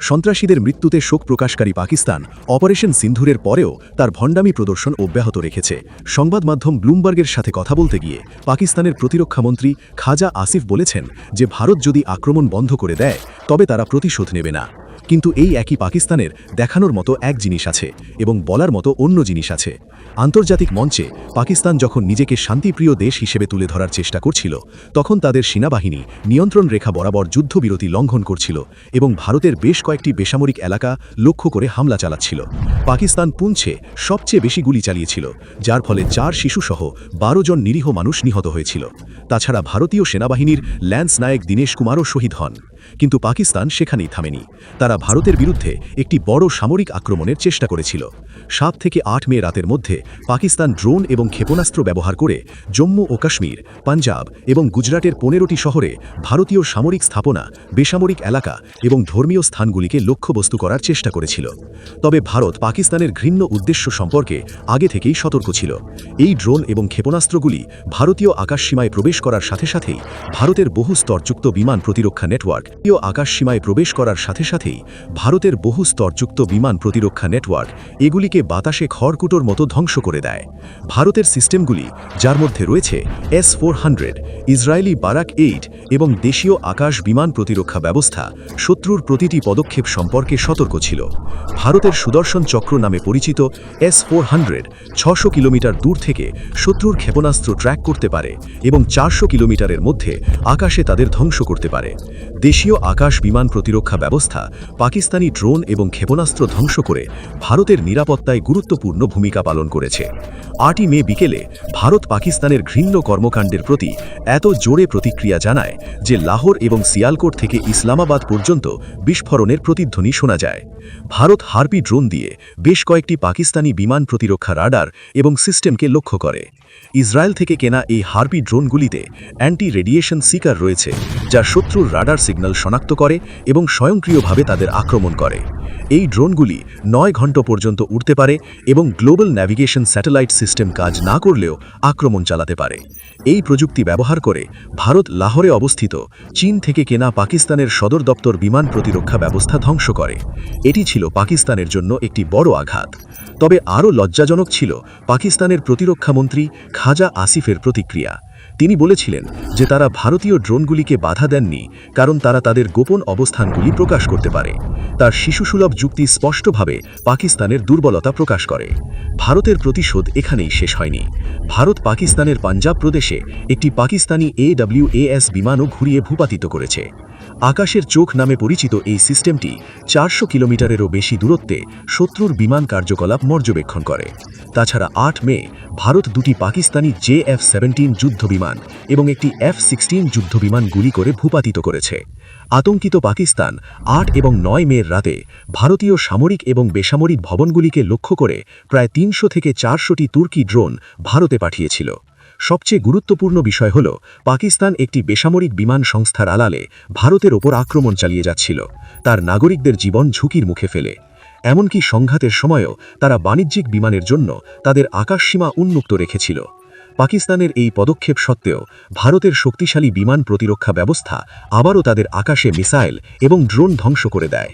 সন্ত্রাসীদের মৃত্যুতে শোক প্রকাশকারী পাকিস্তান অপারেশন সিন্ধুরের পরেও তার ভণ্ডামি প্রদর্শন অব্যাহত রেখেছে। সংবাদ মাধ্যম ব্লুমবার্গের সাথে কথা বলতে গিয়ে পাকিস্তানের প্রতিরক্ষামন্ত্রী খাজা আসিফ বলেছেন যে ভারত যদি আক্রমণ বন্ধ করে দেয় তবে তারা প্রতিশোধ নেবে না। কিন্তু এই একই পাকিস্তানের দেখানোর মতো এক জিনিস আছে এবং বলার মতো অন্য জিনিস আছে। আন্তর্জাতিক মঞ্চে পাকিস্তান যখন নিজেকে শান্তিপ্রিয় দেশ হিসেবে তুলে ধরার চেষ্টা করছিল, তখন তাদের সেনাবাহিনী নিয়ন্ত্রণ রেখা বরাবর যুদ্ধবিরতি লঙ্ঘন করছিল এবং ভারতের বেশ কয়েকটি বেসামরিক এলাকা লক্ষ্য করে হামলা চালাচ্ছিল। পাকিস্তান পুঞ্চে সবচেয়ে বেশি গুলি চালিয়েছিল, যার ফলে 4 শিশুসহ 12 জন নিরীহ মানুষ নিহত হয়েছিল। তাছাড়া ভারতীয় সেনাবাহিনীর ল্যান্স নায়েক দীনেশ কুমারও শহীদ হন। কিন্তু পাকিস্তান সেখানেই থামেনি। তারা ভারতের বিরুদ্ধে একটি বড় সামরিক আক্রমণের চেষ্টা করেছিল। 7 থেকে 8 মে রাতের মধ্যে পাকিস্তান ড্রোন এবং ক্ষেপণাস্ত্র ব্যবহার করে জম্মু ও কাশ্মীর, পাঞ্জাব এবং গুজরাটের 15টি শহরে ভারতীয় সামরিক স্থাপনা, বেসামরিক এলাকা এবং ধর্মীয় স্থানগুলিকে লক্ষ্যবস্তু করার চেষ্টা করেছিল। তবে ভারত পাকিস্তানের ঘৃণ্য উদ্দেশ্য সম্পর্কে আগে থেকেই সতর্ক ছিল। এই ড্রোন এবং ক্ষেপণাস্ত্রগুলি ভারতীয় আকাশসীমায় প্রবেশ করার সাথে সাথেই ভারতের বহু স্তরযুক্ত বিমান প্রতিরক্ষা নেটওয়ার্ক আকাশসীমায় প্রবেশ করার সাথে সাথেই ভারতের বহু স্তরযুক্ত বিমান প্রতিরক্ষা নেটওয়ার্ক এগুলিকে বাতাসে খড়কুটোর মতো ধ্বংস করে দেয়। ভারতের সিস্টেমগুলি, যার মধ্যে রয়েছে S-400, ইসরায়েলি বারাক 8 এবং দেশীয় আকাশ বিমান প্রতিরক্ষা ব্যবস্থা, শত্রুর প্রতিটি পদক্ষেপ সম্পর্কে সতর্ক ছিল। ভারতের সুদর্শন চক্র নামে পরিচিত S-400 600 কিলোমিটার দূর থেকে শত্রুর ক্ষেপণাস্ত্র ট্র্যাক করতে পারে এবং 400 কিলোমিটারের মধ্যে আকাশে তাদের ধ্বংস করতে পারে। দেশীয় আকাশ বিমান প্রতিরক্ষা ব্যবস্থা পাকিস্তানি ড্রোন এবং ক্ষেপণাস্ত্র ধ্বংস করে ভারতের নিরাপত্তায় গুরুত্বপূর্ণ ভূমিকা পালন করেছে। 8ই মে বিকেলে ভারত পাকিস্তানের ঘৃণ্য কর্মকাণ্ডের প্রতি এত জোরে প্রতিক্রিয়া জানায় যে লাহোর এবং সিয়ালকোট থেকে ইসলামাবাদ পর্যন্ত বিস্ফোরণের প্রতিধ্বনি শোনা যায়। ভারত হার্পি ড্রোন দিয়ে বেশ কয়েকটি পাকিস্তানি বিমান প্রতিরক্ষা রাডার এবং সিস্টেমকে লক্ষ্য করে। ইসরায়েল থেকে কেনা এই হার্পি ড্রোনগুলিতে অ্যান্টি রেডিয়েশন সিকার রয়েছে, যা শত্রুর রাডার সিগন্যাল শনাক্ত করে এবং স্বয়ংক্রিয়ভাবে তাদের আক্রমণ করে। এই ড্রোনগুলি 9 ঘন্টা পর্যন্ত উড়তে পারে এবং গ্লোবাল ন্যাভিগেশন স্যাটেলাইট সিস্টেম কাজ না করলেও আক্রমণ চালাতে পারে। এই প্রযুক্তি ব্যবহার করে ভারত লাহোরে অবস্থিত চীন থেকে কেনা পাকিস্তানের সদর দপ্তর বিমান প্রতিরক্ষা ব্যবস্থা ধ্বংস করে। এটি ছিল পাকিস্তানের জন্য একটি বড় আঘাত। তবে আরও লজ্জাজনক ছিল পাকিস্তানের প্রতিরক্ষামন্ত্রী খাজা আসিফের প্রতিক্রিয়া। তিনি বলেছিলেন যে তারা ভারতীয় ড্রোনগুলিকে বাধা দেননি কারণ তারা তাদের গোপন অবস্থানগুলি প্রকাশ করতে পারে। তার শিশুসুলভ যুক্তি স্পষ্টভাবে পাকিস্তানের দুর্বলতা প্রকাশ করে। ভারতের প্রতিশোধ এখানেই শেষ হয়নি। ভারত পাকিস্তানের পাঞ্জাব প্রদেশে একটি পাকিস্তানি AWAS বিমানও ঘুরিয়ে ভূপাতিত করেছে। আকাশের চোখ নামে পরিচিত এই সিস্টেমটি 400 কিলোমিটারেরও বেশি দূরত্বে শত্রুর বিমান কার্যকলাপ পর্যবেক্ষণ করে। তাছাড়া 8 মে ভারত দুটি পাকিস্তানি JF-17 যুদ্ধবিমান এবং একটি F-16 যুদ্ধবিমান গুলি করে ভূপাতিত করেছে। আতঙ্কিত পাকিস্তান 8 এবং 9 মের রাতে ভারতীয় সামরিক এবং বেসামরিক ভবনগুলিকে লক্ষ্য করে প্রায় 300 থেকে 400টি তুর্কি ড্রোন ভারতে পাঠিয়েছিল। সবচেয়ে গুরুত্বপূর্ণ বিষয় হল পাকিস্তান একটি বেসামরিক বিমান সংস্থার আড়ালে ভারতের ওপর আক্রমণ চালিয়ে যাচ্ছিল, তার নাগরিকদের জীবন ঝুঁকির মুখে ফেলে। এমনকি সংঘাতের সময়ও তারা বাণিজ্যিক বিমানের জন্য তাদের আকাশসীমা উন্মুক্ত রেখেছিল। পাকিস্তানের এই পদক্ষেপ সত্ত্বেও ভারতের শক্তিশালী বিমান প্রতিরক্ষা ব্যবস্থা আবারও তাদের আকাশে মিসাইল এবং ড্রোন ধ্বংস করে দেয়।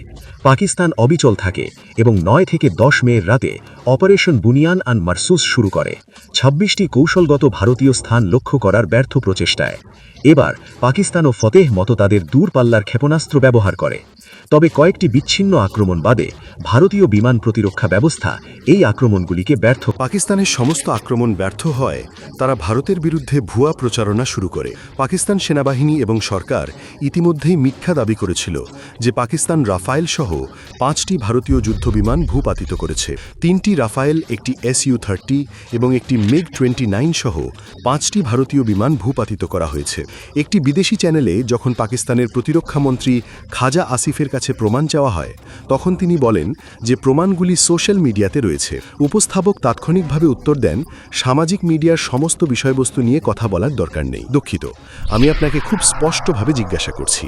পাকিস্তান অবিচল থাকে এবং 9 থেকে 10 মের রাতে অপারেশন বুনিয়ান আন মারসুস শুরু করে 26টি কৌশলগত ভারতীয় স্থান লক্ষ্য করার ব্যর্থ প্রচেষ্টায়। এবার পাকিস্তান ও ফতেহ মতো তাদের দূরপাল্লার ক্ষেপণাস্ত্র ব্যবহার করে। তবে কয়েকটি বিচ্ছিন্ন আক্রমণ বাদে ভারতীয় বিমান প্রতিরক্ষা ব্যবস্থা এই আক্রমণগুলিকে ব্যর্থ। পাকিস্তানের সমস্ত আক্রমণ ব্যর্থ হয় তারা ভারতের বিরুদ্ধে ভুয়া প্রচারণা শুরু করে। পাকিস্তান সেনাবাহিনী এবং সরকার ইতিমধ্যেই মিথ্যা দাবি করেছিল যে পাকিস্তান রাফায়েল সহ 5টি ভারতীয় যুদ্ধবিমান ভূপাতিত করেছে। 3টি রাফায়েল, একটি Su-30 এবং একটি MiG-29 সহ 5টি ভারতীয় বিমান ভূপাতিত করা হয়েছে। একটি বিদেশি চ্যানেলে যখন পাকিস্তানের প্রতিরক্ষা মন্ত্রী খাজা আসিফের কাছে প্রমাণ চাওয়া হয়, তখন তিনি বলেন যে প্রমাণগুলি সোশ্যাল মিডিয়াতে রয়েছে। উপস্থাপক তাৎক্ষণিকভাবে উত্তর দেন, সামাজিক মিডিয়ার সমস্ত বিষয়বস্তু নিয়ে কথা বলার দরকার নেই। দুঃখিত, আমি আপনাকে খুব স্পষ্টভাবে জিজ্ঞাসা করছি।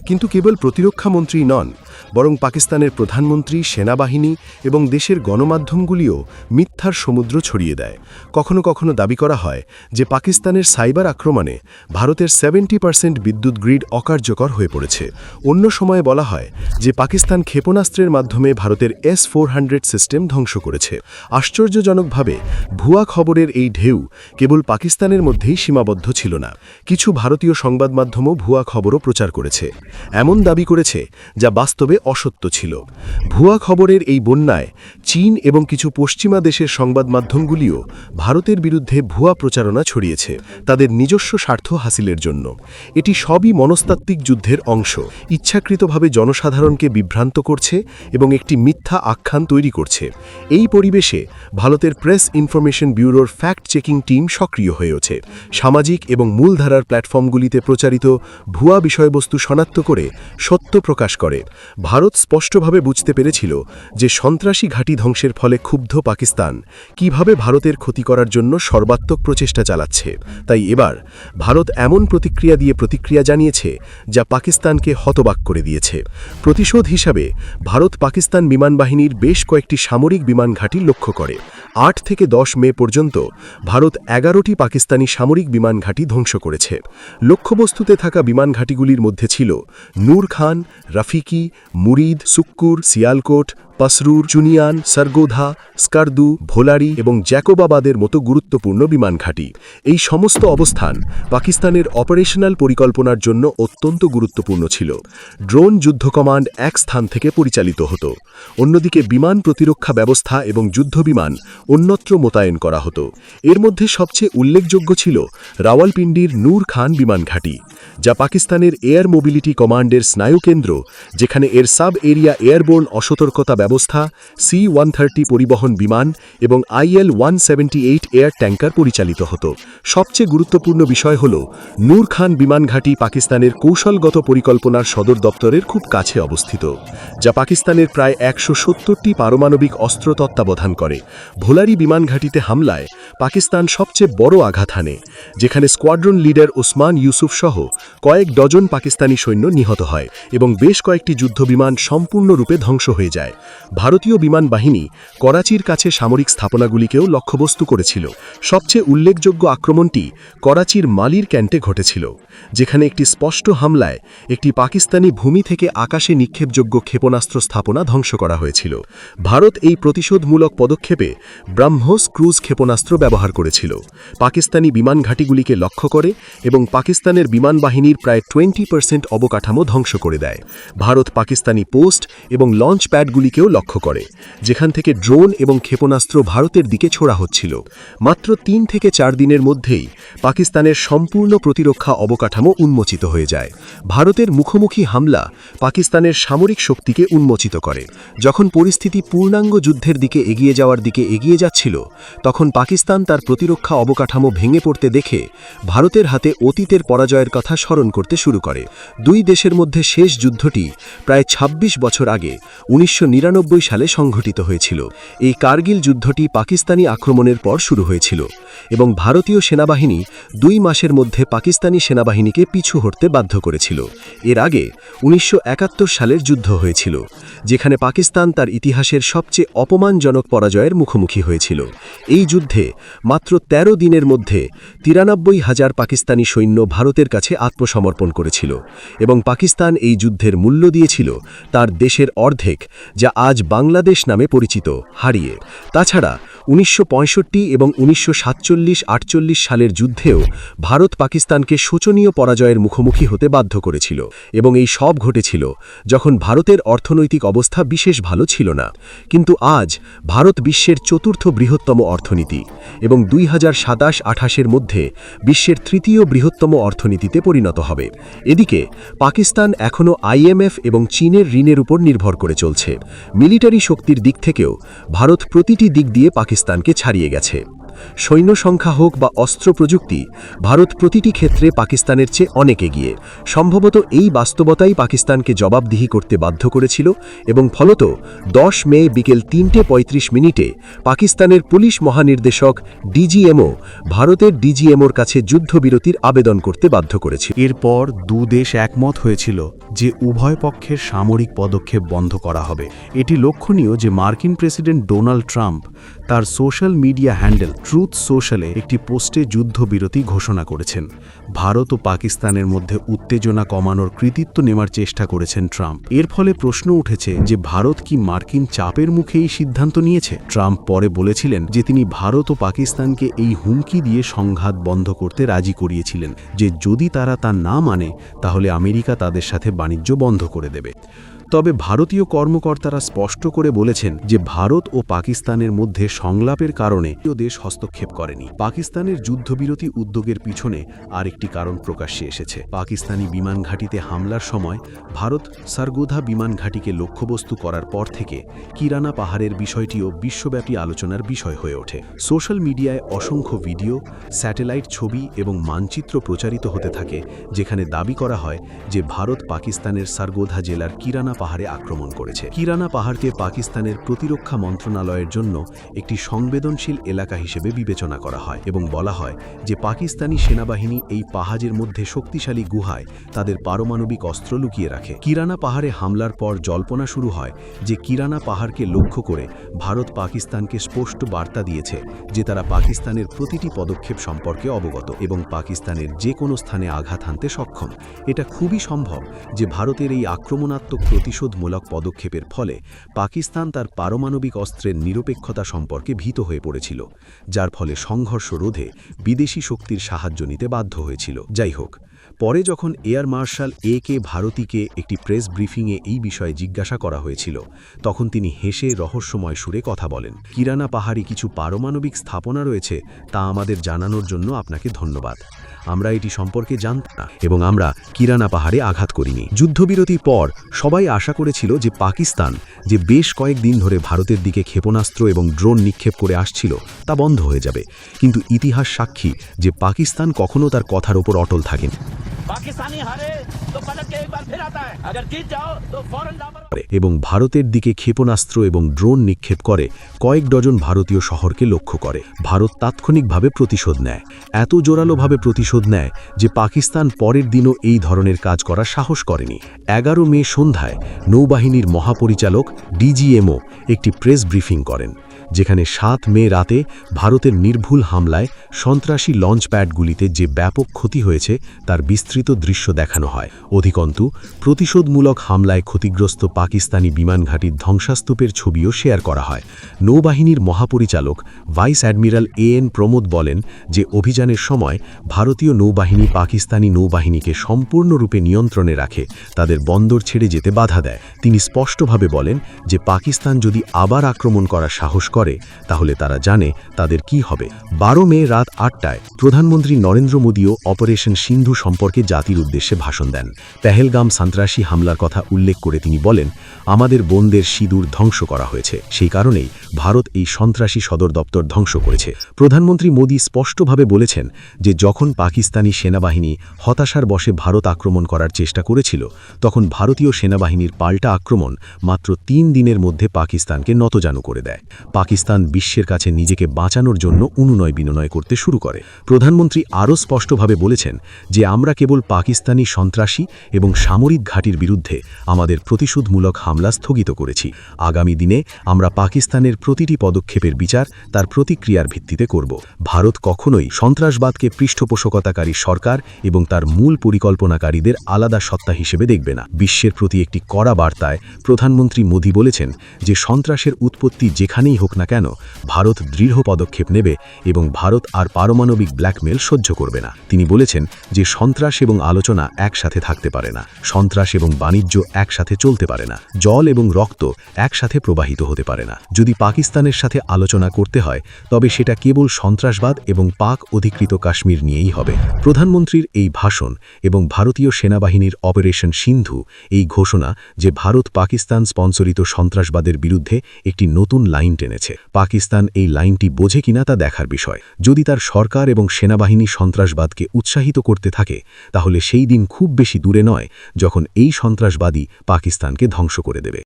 কিন্তু কেবল প্রতিরক্ষা মন্ত্রী নন, বরং পাকিস্তানের প্রধানমন্ত্রী, সেনাবাহিনী এবং দেশের গণমাধ্যমগুলিও মিথ্যার সমুদ্র ছড়িয়ে দেয়। কখনো কখনো দাবি করা হয় যে পাকিস্তানের সাইবার আক্রমণে ভারতের 70% বিদ্যুৎ গ্রিড অকার্যকর হয়ে পড়েছে। অন্য সময়ে বলা হয় যে পাকিস্তান ক্ষেপণাস্ত্রের মাধ্যমে ভারতের S-400 সিস্টেম ধ্বংস করেছে। আশ্চর্যজনকভাবে ভুয়া খবরের এই ঢেউ কেবল পাকিস্তানের মধ্যেই সীমাবদ্ধ ছিল না। কিছু ভারতীয় সংবাদ মাধ্যমও ভুয়া খবরও প্রচার করেছে, এমন দাবি করেছে যা বাস্তবে অসত্য ছিল। ভুয়া খবরের এই বন্যায় চীন এবং কিছু পশ্চিমা দেশের সংবাদ মাধ্যমগুলিও ভারতের বিরুদ্ধে ভুয়া প্রচারণা ছড়িয়েছে তাদের নিজস্ব স্বার্থ হাসিলের জন্য। এটি সবই মনস্তাত্ত্বিক যুদ্ধের অংশ। ইচ্ছাকৃতভাবে জনসাধারণকে বিভ্রান্ত করছে এবং একটি মিথ্যা আখ্যান তৈরি করছে। এই পরিবেশে ভারতের প্রেস ইনফরমেশন ব্যুরোর ফ্যাক্ট চেকিং টিম সক্রিয় হয়ে ওঠে। সামাজিক এবং মূলধারার প্ল্যাটফর্মগুলিতে প্রচারিত ভুয়া বিষয়বস্তু শনাক্ত করে সত্য প্রকাশ করে। ভারত স্পষ্টভাবে বুঝতে পেরেছিল যে সন্ত্রাসী ঘাঁটি ধ্বংসের ফলে ক্ষুব্ধ পাকিস্তান কিভাবে ভারতের ক্ষতি করার জন্য সর্বাত্মক প্রচেষ্টা চালাচ্ছে। তাই এবার ভারত এমন প্রতিক্রিয়া জানিয়েছে যা পাকিস্তানকে হতবাক করে দিয়েছে। প্রতিশোধ হিসাবে ভারত পাকিস্তান বিমান বাহিনীর বেশ কয়েকটি সামরিক বিমান ঘাঁটি লক্ষ্য করে। 8 থেকে 10 মে পর্যন্ত ভারত 11টি পাকিস্তানি সামরিক বিমান ঘাঁটি ধ্বংস করেছে। লক্ষ্যবস্তুতে থাকা বিমান ঘাঁটিগুলির মধ্যে ছিল নূর খান, রাফিকি, মুরিদ, সুক্কুর, সিয়ালকোট, পাসরুর, চুনিয়ান, সরগোধা, স্কারদু, ভোলারি এবং জ্যাকোবাবাদের মতো গুরুত্বপূর্ণ বিমান ঘাঁটি। এই সমস্ত অবস্থান পাকিস্তানের অপারেশনাল পরিকল্পনার জন্য অত্যন্ত গুরুত্বপূর্ণ ছিল। ড্রোন যুদ্ধ কমান্ড এক স্থান থেকে পরিচালিত হতো, অন্যদিকে বিমান প্রতিরক্ষা ব্যবস্থা এবং যুদ্ধবিমান অন্যত্র মোতায়েন করা হতো। এর মধ্যে সবচেয়ে উল্লেখযোগ্য ছিল রাওয়ালপিন্ডির নূর খান বিমান ঘাঁটি, যা পাকিস্তানের এয়ার মোবিলিটি কমান্ডের স্নায়ুকেন্দ্র, যেখানে এর সাব এরিয়া এয়ারবোর্ন অসতর্কতা ব্যবস্থা, C-130 পরিবহন বিমান এবং IL-178 এয়ার ট্যাঙ্কার পরিচালিত হতো। সবচেয়ে গুরুত্বপূর্ণ বিষয় হল নূর খান বিমান ঘাঁটি পাকিস্তানের কৌশলগত পরিকল্পনার সদর দপ্তরের খুব কাছে অবস্থিত, যা পাকিস্তানের প্রায় 170টি পারমাণবিক অস্ত্র তত্ত্বাবধান করে। ভোলারি বিমান ঘাঁটিতে হামলায় পাকিস্তান সবচেয়ে বড় আঘাত হানে, যেখানে স্কোয়াড্রন লিডার ওসমান ইউসুফ সহ কয়েক ডজন পাকিস্তানি সৈন্য নিহত হয় এবং বেশ কয়েকটি যুদ্ধবিমান সম্পূর্ণরূপে ধ্বংস হয়ে যায়। ভারতীয় বিমান বাহিনী করাচির কাছে সামরিক স্থাপনাগুলিকেও লক্ষ্যবস্তু করেছিল। সবচেয়ে উল্লেখযোগ্য আক্রমণটি করাচির মালির ক্যান্টে ঘটেছিল, যেখানে একটি স্পষ্ট হামলায় একটি পাকিস্তানি ভূমি থেকে আকাশে নিক্ষেপযোগ্য ক্ষেপণাস্ত্র স্থাপনা ধ্বংস করা হয়েছিল। ভারত এই প্রতিশোধমূলক পদক্ষেপে ব্রাহ্মোস ক্রুজ ক্ষেপণাস্ত্র ব্যবহার করেছিল, পাকিস্তানি বিমান ঘাঁটিগুলিকে লক্ষ্য করে এবং পাকিস্তানের বিমান বাহিনীর প্রায় 20% অবকাঠামো ধ্বংস করে দেয়। ভারত পাকিস্তানি পোস্ট এবং লঞ্চ প্যাডগুলিকেও লক্ষ্য করে, যেখান থেকে ড্রোন এবং ক্ষেপণাস্ত্র ভারতের দিকে ছোড়া হচ্ছিল। মাত্র 3 থেকে 4 দিনের মধ্যেই পাকিস্তানের সম্পূর্ণ প্রতিরক্ষা অবকাঠামো উন্মোচিত হয়ে যায়। ভারতের মুখোমুখি হামলা পাকিস্তানের সামরিক শক্তিকে উন্মোচিত করে। যখন পরিস্থিতি পূর্ণাঙ্গ যুদ্ধের দিকে এগিয়ে যাচ্ছিল, তখন পাকিস্তান তার প্রতিরক্ষা অবকাঠামো ভেঙে পড়তে দেখে ভারতের হাতে অতীতের পরাজয়ের কথা স্মরণ করতে শুরু করে। দুই দেশের মধ্যে শেষ যুদ্ধটি প্রায় 26 বছর আগে 1999 সালে সংঘটিত হয়েছিল। এই কার্গিল যুদ্ধটি পাকিস্তানি আক্রমণের পর শুরু হয়েছিল এবং ভারতীয় সেনাবাহিনী 2 মাসের মধ্যে পাকিস্তানি সেনাবাহিনীকে পিছু হটতে বাধ্য করেছিল। এর আগে 1971 সালের যুদ্ধ হয়েছিল, যেখানে পাকিস্তান তার ইতিহাসের সবচেয়ে অপমানজনক পরাজয়ের মুখোমুখি হয়েছিল। এই যুদ্ধে মাত্র 13 দিনের মধ্যে 93,000 পাকিস্তানি সৈন্য ভারতের কাছে আত্মসমর্পণ করেছিল এবং পাকিস্তান এই যুদ্ধের মূল্য দিয়েছিল তার দেশের অর্ধেক, যা আজ বাংলাদেশ নামে পরিচিত, হারিয়ে। তাছাড়া 1965 এবং 1947-48 সালের যুদ্ধেও ভারত পাকিস্তানকে শোচনীয় পরাজয়ের মুখোমুখি হতে বাধ্য করেছিল এবং এই সব ঘটেছিল যখন ভারতের অর্থনৈতিক অবস্থা বিশেষ ভালো ছিল না। কিন্তু আজ ভারত বিশ্বের 4র্থ বৃহত্তম অর্থনীতি এবং 2027-28-এর মধ্যে বিশ্বের 3য় বৃহত্তম অর্থনীতিতে পরিণত হবে। এদিকে পাকিস্তান এখনও IMF এবং চীনের ঋণের উপর নির্ভর করে চলছে। মিলিটারি শক্তির দিক থেকেও ভারত প্রতিটি দিক দিয়ে পাকিস্তানকে ছাড়িয়ে গেছে। সৈন্য সংখ্যা হোক বা অস্ত্র প্রযুক্তি, ভারত প্রতিটি ক্ষেত্রে পাকিস্তানের চেয়ে অনেক এগিয়ে। সম্ভবত এই বাস্তবতাই পাকিস্তানকে জবাবদিহি করতে বাধ্য করেছিল এবং ফলত 10 মে বিকেল 3:35 মিনিটে পাকিস্তানের পুলিশ মহানির্দেশক DGMO ভারতের DGMOর কাছে যুদ্ধবিরতির আবেদন করতে বাধ্য করেছিল। এরপর 2 দেশ একমত হয়েছিল যে উভয় পক্ষের সামরিক পদক্ষেপ বন্ধ করা হবে। এটি লক্ষণীয় যে মার্কিন প্রেসিডেন্ট ডোনাল্ড ট্রাম্প তার সোশ্যাল মিডিয়া হ্যান্ডেল ট্রুথ সোশ্যালে একটি পোস্টে যুদ্ধবিরতি ঘোষণা করেছেন। ভারত ও পাকিস্তানের মধ্যে উত্তেজনা কমানোর কৃতিত্ব নেওয়ার চেষ্টা করেছেন ট্রাম্প। এর ফলে প্রশ্ন উঠেছে যে ভারত কি মার্কিন চাপের মুখে এই সিদ্ধান্ত নিয়েছে? ট্রাম্প পরে বলেছিলেন যে তিনি ভারত ও পাকিস্তানকে এই হুমকি দিয়ে সংঘাত বন্ধ করতে রাজি করিয়েছিলেন যে যদি তারা তা না মানে তাহলে আমেরিকা তাদের সাথে বাণিজ্য বন্ধ করে দেবে। তবে ভারতীয় কর্মকর্তারা স্পষ্ট করে বলেছেন যে ভারত ও পাকিস্তানের মধ্যে সংলাপের কারণে দেশ হস্তক্ষেপ করেনি। পাকিস্তানের যুদ্ধবিরতি উদ্যোগের পিছনে আরেকটি কারণ প্রকাশ্যে এসেছে। পাকিস্তানি বিমান ঘাঁটিতে হামলার সময় ভারত সারগোধা বিমান ঘাঁটিকে লক্ষ্যবস্তু করার পর থেকে কিরানা পাহাড়ের বিষয়টিও বিশ্বব্যাপী আলোচনার বিষয় হয়ে ওঠে। সোশ্যাল মিডিয়ায় অসংখ্য ভিডিও, স্যাটেলাইট ছবি এবং মানচিত্র প্রচারিত হতে থাকে, যেখানে দাবি করা হয় যে ভারত পাকিস্তানের সারগোধা জেলার কিরানা পাহাড়ে আক্রমণ করেছে। কিরানা পাহাড়কে পাকিস্তানের প্রতিরক্ষা মন্ত্রণালয়ের জন্য একটি সংবেদনশীল এলাকা হিসেবে বিবেচনা করা হয় এবং বলা হয় যে পাকিস্তানি সেনাবাহিনী এই পাহাড়ের মধ্যে শক্তিশালী গুহায় তাদের পারমাণবিক অস্ত্র লুকিয়ে রাখে। কিরানা পাহাড়ে হামলার পর জল্পনা শুরু হয় যে কিরানা পাহাড়কে লক্ষ্য করে ভারত পাকিস্তানকে স্পষ্ট বার্তা দিয়েছে যে তারা পাকিস্তানের প্রতিটি পদক্ষেপ সম্পর্কে অবগত এবং পাকিস্তানের যে কোনো স্থানে আঘাত হানতে সক্ষম। এটা খুবই সম্ভব যে ভারতের এই আক্রমণাত্মক প্রতিশোধমূলক পদক্ষেপের ফলে পাকিস্তান তার পারমাণবিক অস্ত্রের নিরপেক্ষতা সম্পর্কে ভীত হয়ে পড়েছিল, যার ফলে সংঘর্ষ রোধে বিদেশি শক্তির সাহায্য নিতে বাধ্য হয়েছিল। যাই হোক, পরে যখন এয়ার মার্শাল AK ভারতীকে একটি প্রেস ব্রিফিংয়ে এই বিষয়ে জিজ্ঞাসা করা হয়েছিল, তখন তিনি হেসে রহস্যময় সুরে কথা বলেন, কিরানা পাহাড়ে কিছু পারমাণবিক স্থাপনা রয়েছে, তা আমাদের জানানোর জন্য আপনাকে ধন্যবাদ। আমরা এটি সম্পর্কে জানতাম না এবং আমরা কিরানা পাহাড়ে আঘাত করিনি। যুদ্ধবিরতির পর সবাই আশা করেছিল যে পাকিস্তান যে বেশ কয়েকদিন ধরে ভারতের দিকে ক্ষেপণাস্ত্র এবং ড্রোন নিক্ষেপ করে আসছিল তা বন্ধ হয়ে যাবে, কিন্তু ইতিহাস সাক্ষী যে পাকিস্তান কখনো তার কথার ওপর অটল থাকেনি। এবং ভারতের দিকে ক্ষেপণাস্ত্র এবং ড্রোন নিক্ষেপ করে কয়েক ডজন ভারতীয় শহরকে লক্ষ্য করে। ভারত তাৎক্ষণিকভাবে প্রতিশোধ নেয়, এত জোরালোভাবে প্রতিশোধ নেয় যে পাকিস্তান পরের দিনও এই ধরনের কাজ করার সাহস করেনি। 11 মে সন্ধ্যায় নৌবাহিনীর মহাপরিচালক ডিজিএমও একটি প্রেস ব্রিফিং করেন, যেখানে 7 মে রাতে ভারতের নির্ভুল হামলায় সন্ত্রাসী লঞ্চ প্যাডগুলিতে যে ব্যাপক ক্ষতি হয়েছে তার বিস্তৃত দৃশ্য দেখানো হয়। অধিকন্তু প্রতিশোধমূলক হামলায় ক্ষতিগ্রস্ত পাকিস্তানি বিমানঘাটির ধ্বংসাস্তূপের ছবিও শেয়ার করা হয়। নৌবাহিনীর মহাপরিচালক ভাইস অ্যাডমিরাল এএন প্রমোদ বলেন যে অভিযানের সময় ভারতীয় নৌবাহিনী পাকিস্তানি নৌবাহিনীকে সম্পূর্ণরূপে নিয়ন্ত্রণে রাখে, তাদের বন্দর ছেড়ে যেতে বাধা দেয়। তিনি স্পষ্টভাবে বলেন যে পাকিস্তান যদি আবার আক্রমণ করার সাহস করে তাহলে তারা জানে তাদের কি হবে। 12 মে রাত 8টায় প্রধানমন্ত্রী নরেন্দ্র মোদীও অপারেশন সিন্ধু সম্পর্কে জাতির উদ্দেশ্যে ভাষণ দেন। পেহেলগাম সন্ত্রাসী হামলার কথা উল্লেখ করে তিনি বলেন, আমাদের বোনদের সিঁদুর ধ্বংস করা হয়েছে, সেই কারণেই ভারত এই সন্ত্রাসী সদর দপ্তর ধ্বংস করেছে। প্রধানমন্ত্রী মোদী স্পষ্টভাবে বলেছেন যে যখন পাকিস্তানি সেনাবাহিনী হতাশার বশে ভারত আক্রমণ করার চেষ্টা করেছিল, তখন ভারতীয় সেনাবাহিনীর পাল্টা আক্রমণ মাত্র 3 দিনের মধ্যে পাকিস্তানকে নতজানু করে দেয়। পাকিস্তান বিশ্বের কাছে নিজেকে বাঁচানোর জন্য অনুনয় বিনয় করতে শুরু করে। প্রধানমন্ত্রী আরও স্পষ্টভাবে বলেছেন যে আমরা কেবল পাকিস্তানি সন্ত্রাসী এবং সামরিক ঘাঁটির বিরুদ্ধে আমাদের প্রতিশোধমূলক হামলা স্থগিত করেছি। আগামী দিনে আমরা পাকিস্তানের প্রতিটি পদক্ষেপের বিচার তার প্রতিক্রিয়ার ভিত্তিতে করব। ভারত কখনোই সন্ত্রাসবাদকে পৃষ্ঠপোষকতাকারী সরকার এবং তার মূল পরিকল্পনাকারীদের আলাদা সত্তা হিসেবে দেখবে না। বিশ্বের প্রতি একটি কড়া বার্তায় প্রধানমন্ত্রী মোদী বলেছেন যে সন্ত্রাসের উৎপত্তি যেখানেই হোক না কেন, ভারত দৃঢ় পদক্ষেপ নেবে এবং ভারত আর পারমাণবিক ব্ল্যাকমেল সহ্য করবে না। তিনি বলেছেন যে সন্ত্রাস এবং আলোচনা একসাথে থাকতে পারে না, সন্ত্রাস এবং বাণিজ্য একসাথে চলতে পারে না, জল এবং রক্ত একসাথে প্রবাহিত হতে পারে না। যদি পাকিস্তানের সাথে আলোচনা করতে হয় তবে সেটা কেবল সন্ত্রাসবাদ এবং পাক অধিকৃত কাশ্মীর নিয়েই হবে। প্রধানমন্ত্রীর এই ভাষণ এবং ভারতীয় সেনাবাহিনীর অপারেশন সিন্ধু এই ঘোষণা যে ভারত পাকিস্তান স্পন্সরিত সন্ত্রাসবাদের বিরুদ্ধে একটি নতুন লাইন টেনেছে। পাকিস্তান এই লাইনটি বোঝে কিনা তা দেখার বিষয়। যদি তার সরকার এবং সেনাবাহিনী সন্ত্রাসবাদকে উৎসাহিত করতে থাকে তাহলে সেই দিন খুব বেশি দূরে নয় যখন এই সন্ত্রাসবাদী পাকিস্তানকে ধ্বংস করে দেবে।